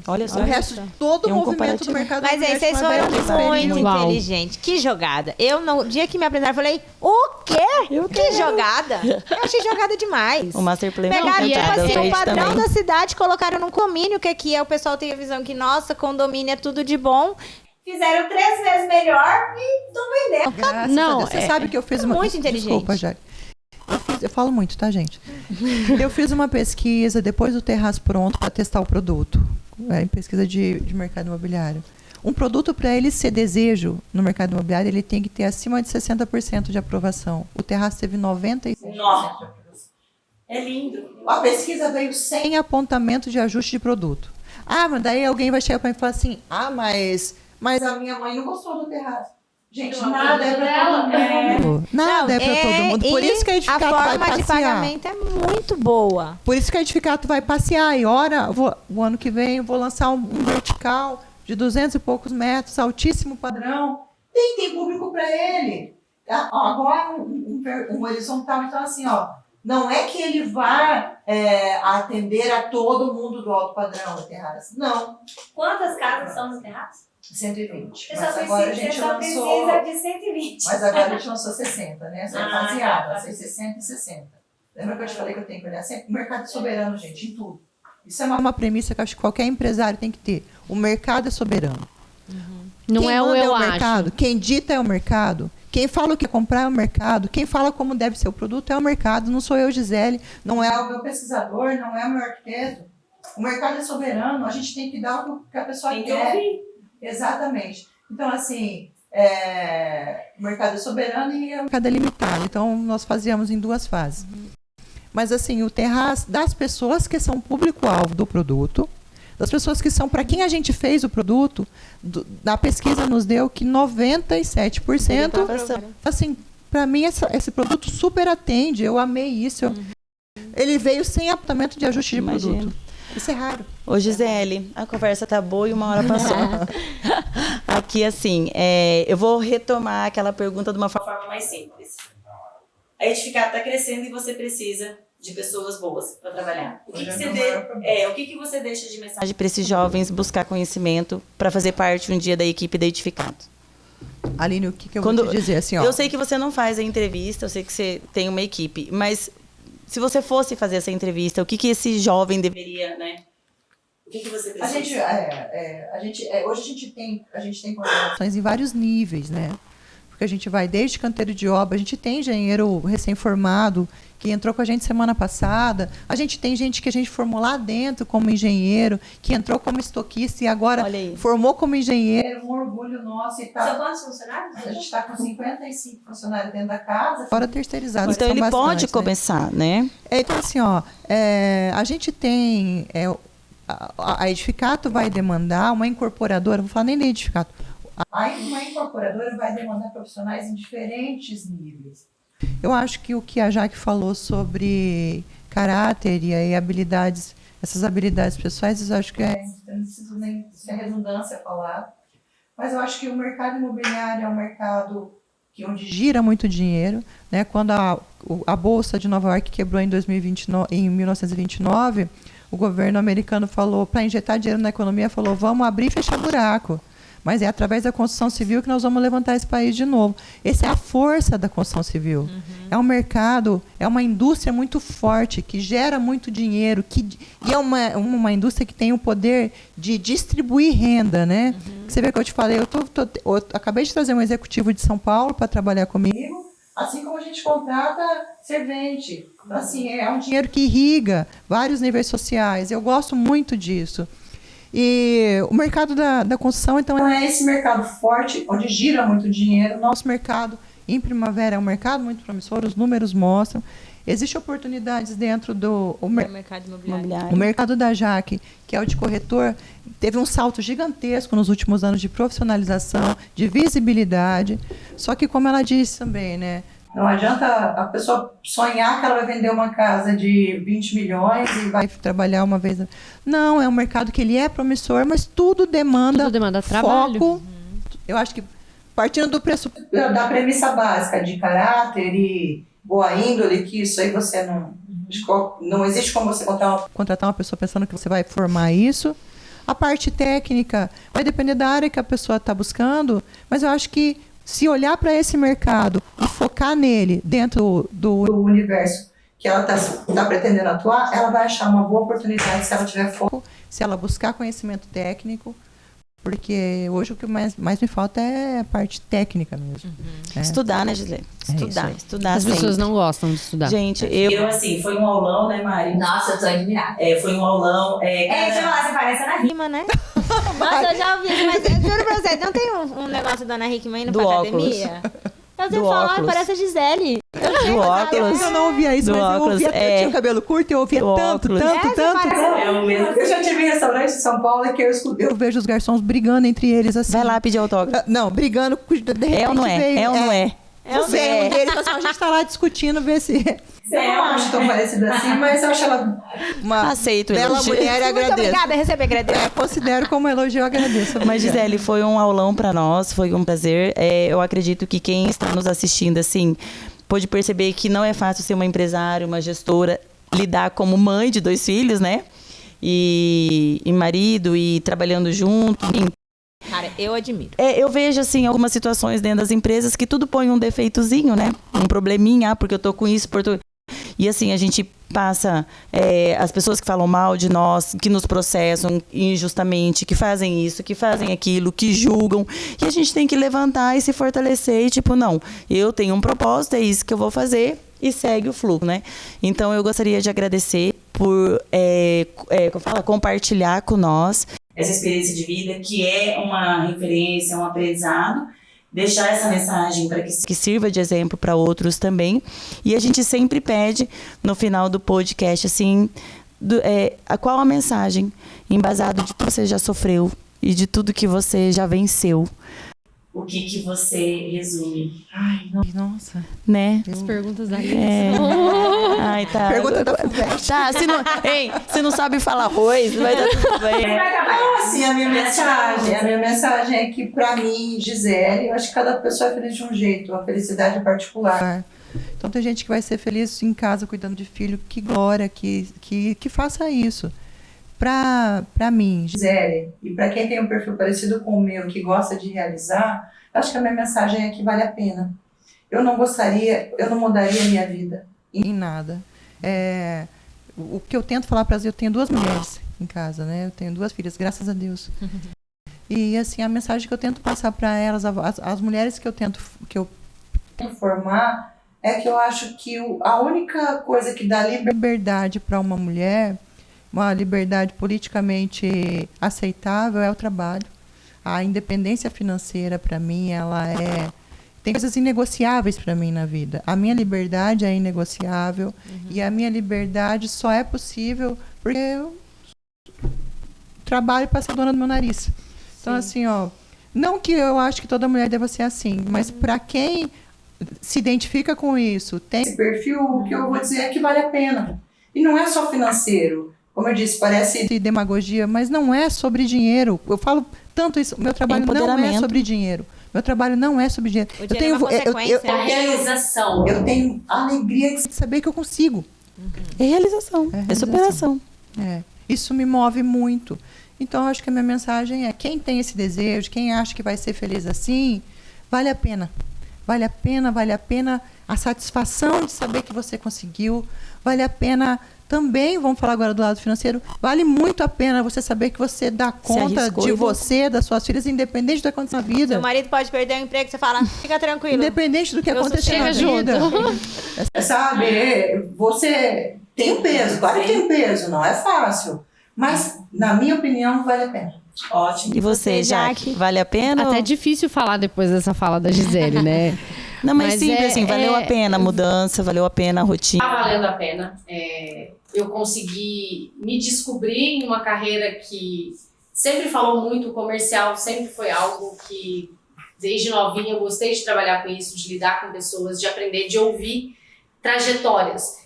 Olha só. O resto de todo o movimento do mercado. Mas aí vocês foram muito inteligentes. Que jogada. Eu, no dia que me apresentaram, falei, o quê? Que jogada? Eu achei jogada demais. O Master Plan. Pegaram, o padrão também. da cidade, colocaram num condomínio, que aqui o pessoal tem a visão que, nossa, condomínio é tudo de bom. Fizeram 3 vezes melhor e estão vendendo. Não, você sabe que eu fiz uma... muito inteligente. Desculpa, Jaque. Eu falo muito, tá, gente? Eu fiz uma pesquisa depois do terraço pronto para testar o produto. Em pesquisa de mercado imobiliário. Um produto, para ele ser desejo no mercado imobiliário, ele tem que ter acima de 60% de aprovação. O terraço teve 97% de aprovação. É lindo. A pesquisa veio sem apontamento de ajuste de produto. Ah, mas daí alguém vai chegar para mim e falar assim, mas a minha mãe não gostou do terraço. Gente, nada é para todo mundo. Nada é para todo mundo. Por isso que a Edificato vai passear. A forma de pagamento é muito boa. Por isso que a Edificato vai passear. E o ano que vem eu vou lançar um vertical de 200 e poucos metros, altíssimo padrão. Tem público para ele. Agora um horizontal, então assim, não é que ele vai atender a todo mundo do alto padrão do terraço. Não. Quantas casas são no terraço? 120. Você só precisa de 120. Mas agora a gente lançou 60, né? Essa é baseada, 60 e 60. Lembra que eu te falei que eu tenho que olhar sempre? O mercado é soberano, gente, em tudo. Isso é uma premissa que eu acho que qualquer empresário tem que ter. O mercado é soberano. Não Quem é o manda eu o acho. mercado, quem dita é o mercado. Quem fala o que comprar é o mercado. Quem fala como deve ser o produto é o mercado. Não sou eu, Gisele. Não é o meu pesquisador, não é o meu arquiteto. O mercado é soberano. A gente tem que dar o que a pessoa Tem que quer. ouvir. Exatamente. Então, assim, o mercado é soberano e o mercado é limitado. Então, nós fazíamos em 2 fases. Mas, assim, o terraço das pessoas que são público-alvo do produto, das pessoas que são para quem a gente fez o produto, da pesquisa nos deu que 97%, assim, para mim esse produto super atende, eu amei isso. Ele veio sem apontamento de ajuste de produto. Isso é raro. Ô, Gisele, a conversa tá boa e 1 hora passou. Aqui, assim, eu vou retomar aquela pergunta de uma forma mais simples. A Edificato está crescendo e você precisa de pessoas boas para trabalhar. O que você deixa de mensagem para esses jovens buscar conhecimento para fazer parte um dia da equipe da Edificato? Aline, o que eu vou te dizer? Assim, eu sei que você não faz a entrevista, eu sei que você tem uma equipe, mas se você fosse fazer essa entrevista, o que esse jovem deveria, né? O que você precisa? Hoje a gente tem conversações em vários níveis, né? Porque a gente vai desde canteiro de obra, a gente tem engenheiro recém-formado que entrou com a gente semana passada, a gente tem gente que a gente formou lá dentro como engenheiro, que entrou como estoquista e agora formou como engenheiro, um orgulho nosso. São quantos funcionários? A gente está com 55 funcionários dentro da casa, fora terceirizados. Então ele pode começar, né? Então assim, a gente tem... a Edificato vai demandar uma incorporadora, vou falar nem da Edificato, uma incorporadora vai demandar profissionais em diferentes níveis. Eu acho que o que a Jaque falou sobre caráter e habilidades, essas habilidades pessoais, eu acho que não preciso nem ser redundância falar, mas eu acho que o mercado imobiliário é um mercado onde gira muito dinheiro, né? Quando a Bolsa de Nova York quebrou em 1929, o governo americano falou, para injetar dinheiro na economia, falou, vamos abrir e fechar buraco. Mas é através da construção civil que nós vamos levantar esse país de novo. Essa é a força da construção civil. É um mercado, é uma indústria muito forte, que gera muito dinheiro, e é uma indústria que tem o poder de distribuir renda, né? Você vê que eu te falei, eu acabei de trazer um executivo de São Paulo para trabalhar comigo, assim como a gente contrata servente. Então, assim, é um dinheiro que irriga vários níveis sociais. Eu gosto muito disso. E o mercado da construção, então, é esse mercado forte, onde gira muito dinheiro. Nosso mercado, em Primavera, é um mercado muito promissor, os números mostram. Existem oportunidades dentro do mercado imobiliário. O mercado da Jaque, que é o de corretor, teve um salto gigantesco nos últimos anos de profissionalização, de visibilidade. Só que, como ela disse também, né? Não adianta a pessoa sonhar que ela vai vender uma casa de 20 milhões e vai trabalhar uma vez. Não, é um mercado que ele é promissor, mas tudo demanda trabalho. Foco. Eu acho que, partindo do da premissa básica de caráter e boa índole, que isso aí você não existe como você contratar uma pessoa pensando que você vai formar isso. A parte técnica vai depender da área que a pessoa está buscando, mas eu acho que se olhar para esse mercado e focar nele dentro do universo que ela está pretendendo atuar, ela vai achar uma boa oportunidade se ela tiver foco, se ela buscar conhecimento técnico, porque hoje o que mais me falta é a parte técnica mesmo. Estudar, né, Gisele? Estudar. As pessoas não gostam de estudar. Gente, eu assim, foi um aulão, né, Mari? Nossa, eu tô admirada. Foi um aulão. Você parece na rima, né? Nossa, eu já ouvi isso, mas eu juro pra você, não tem um negócio da Ana Hickman indo Do pra óculos. academia? Eu sempre Do falo, óculos. parece a Gisele. Do óculos. Eu não ouvia isso, Do mas eu óculos, ouvia, eu tinha o cabelo curto, eu ouvia Do tanto, óculos. tanto. Eu já tive em restaurante em São Paulo que eu escutei. Eu vejo os garçons brigando entre eles assim. Vai lá pedir autógrafo. Não, brigando. De repente É ou não é? veio- É ou não é? Não sei, um deles falou assim, a gente tá lá discutindo, ver se Eu não acho tão parecida assim, mas eu acho ela. uma Aceito o bela elogio. mulher e Muito agradeço. obrigada, receber agradeço. Considero como elogio, eu agradeço. Mas, Gisele, foi um aulão pra nós, foi um prazer. Eu acredito que quem está nos assistindo, assim, pôde perceber que não é fácil ser uma empresária, uma gestora, lidar como mãe de 2 filhos, né? E marido, e trabalhando junto. Cara, eu admiro. Eu vejo, assim, algumas situações dentro das empresas que tudo põe um defeitozinho, né? Um probleminha, porque eu tô com isso, E, assim, a gente passa... as pessoas que falam mal de nós, que nos processam injustamente, que fazem isso, que fazem aquilo, que julgam. E a gente tem que levantar e se fortalecer. E, tipo, não, eu tenho um propósito, é isso que eu vou fazer. E segue o fluxo, né? Então, eu gostaria de agradecer por compartilhar com nós essa experiência de vida, que é uma referência, um aprendizado, deixar essa mensagem para que sirva de exemplo para outros também. E a gente sempre pede, no final do podcast, assim, qual a mensagem embasado de tudo que você já sofreu e de tudo que você já venceu. O que você resume? Ai, Nossa. né? As perguntas da Ai, tá. Pergunta da FUVEST. Tá, se não sabe falar arroz, vai dar tudo bem. Assim, a minha mensagem é que, pra mim, Gisele, eu acho que cada pessoa é feliz de um jeito, a felicidade é particular. Então tem gente que vai ser feliz em casa cuidando de filho, que glória, que faça isso. Pra mim, Gisele, e pra quem tem um perfil parecido com o meu, que gosta de realizar, eu acho que a minha mensagem é que vale a pena. Eu não mudaria a minha vida. em nada. O que eu tento falar para elas, eu tenho 2 mulheres em casa, né? Eu tenho 2 filhas, graças a Deus. E assim, a mensagem que eu tento passar para elas, as mulheres que eu tento Formar é que eu acho que a única coisa que dá liberdade para uma mulher, uma liberdade politicamente aceitável, é o trabalho. A independência financeira, para mim, tem coisas inegociáveis para mim na vida. A minha liberdade é inegociável e a minha liberdade só é possível porque eu trabalho para ser dona do meu nariz. Então, assim, não que eu acho que toda mulher deva ser assim, mas para quem se identifica com isso, tem esse perfil, o que eu vou dizer é que vale a pena. E não é só financeiro. Como eu disse, parece demagogia, mas não é sobre dinheiro. Eu falo tanto isso, meu trabalho não é sobre dinheiro. Meu trabalho não é sobre dinheiro. O dinheiro é uma consequência. A realização. eu tenho alegria De saber que eu consigo. É realização, é superação. Isso me move muito. Então, eu acho que a minha mensagem é: quem tem esse desejo, quem acha que vai ser feliz assim, vale a pena. Vale a pena a satisfação de saber que você conseguiu. Vale a pena também, vamos falar agora do lado financeiro, vale muito a pena você saber que você dá conta de você, das suas filhas, independente do que acontecer na vida. Seu marido pode perder o emprego, você fala, fica tranquilo. Independente do que acontecer na vida. sabe, você tem um peso, claro que tem um peso, não é fácil. Mas, na minha opinião, vale a pena. Ótimo. E você, Jaque, vale a pena? Até é difícil falar depois dessa fala da Gisele, né? Não, mas sempre assim, valeu a pena a mudança, valeu a pena a rotina. Tá valendo a pena. Eu consegui me descobrir em uma carreira que sempre falou muito comercial, sempre foi algo que, desde novinha, eu gostei de trabalhar com isso, de lidar com pessoas, de aprender, de ouvir trajetórias.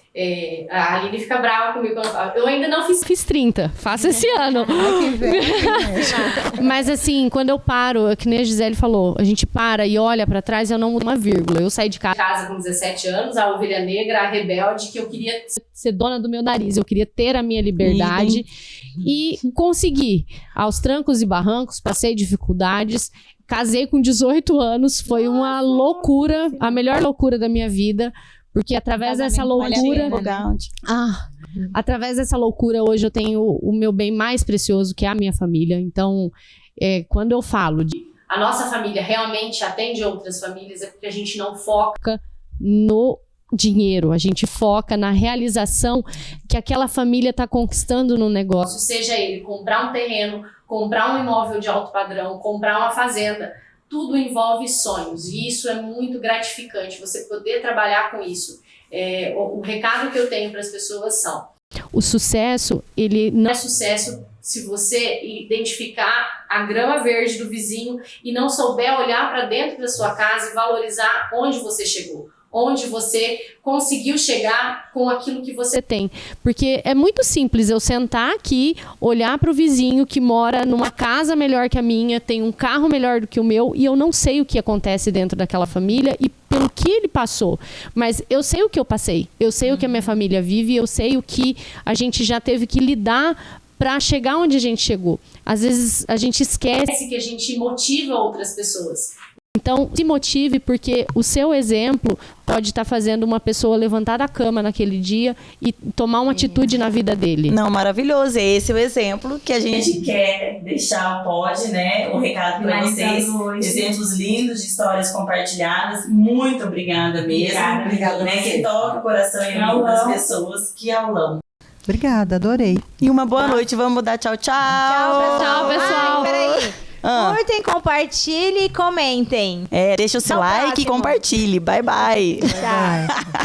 A Aline fica brava comigo quando eu falo. Eu ainda não Fiz 30, faço esse ano. Mas assim, quando eu paro, que nem a Gisele falou, a gente para e olha pra trás, eu não mudo uma vírgula. Eu saí de casa com 17 anos, a ovelha negra, a rebelde, que eu queria ser dona do meu nariz, eu queria ter a minha liberdade e consegui. Aos trancos e barrancos, passei dificuldades, casei com 18 anos, foi uma loucura, a melhor loucura da minha vida. Porque através dessa loucura... Através dessa loucura, hoje eu tenho o meu bem mais precioso, que é a minha família. Então, quando eu falo de... A nossa família realmente atende outras famílias, é porque a gente não foca no dinheiro. A gente foca na realização que aquela família está conquistando no negócio. Seja ele comprar um terreno comprar um imóvel de alto padrão, comprar uma fazenda, tudo envolve sonhos e isso é muito gratificante, você poder trabalhar com isso. O recado que eu tenho para as pessoas são: o sucesso, ele não é sucesso se você identificar a grama verde do vizinho e não souber olhar para dentro da sua casa e valorizar onde você chegou, onde você conseguiu chegar com aquilo que você tem. Porque é muito simples eu sentar aqui, olhar para o vizinho que mora numa casa melhor que a minha, tem um carro melhor do que o meu, e eu não sei o que acontece dentro daquela família e pelo que ele passou. Mas eu sei o que eu passei, eu sei o que a minha família vive, eu sei o que a gente já teve que lidar para chegar onde a gente chegou. Às vezes a gente esquece que a gente motiva outras pessoas. Então, se motive, porque o seu exemplo pode estar fazendo uma pessoa levantar da cama naquele dia e tomar uma atitude na vida dele. Não, maravilhoso. Esse é o exemplo que a gente quer deixar, pode, né? O recado para vocês. Exemplos lindos de histórias compartilhadas. Muito obrigada mesmo. Obrigada, né? Que toca o coração e a vida das pessoas. Que aulão. Obrigada, adorei. E uma boa noite. Vamos dar tchau, tchau. Tchau, pessoal. Ai, peraí. Curtem, compartilhem e comentem. Deixa o seu like e compartilhe. Bye, bye. Tchau.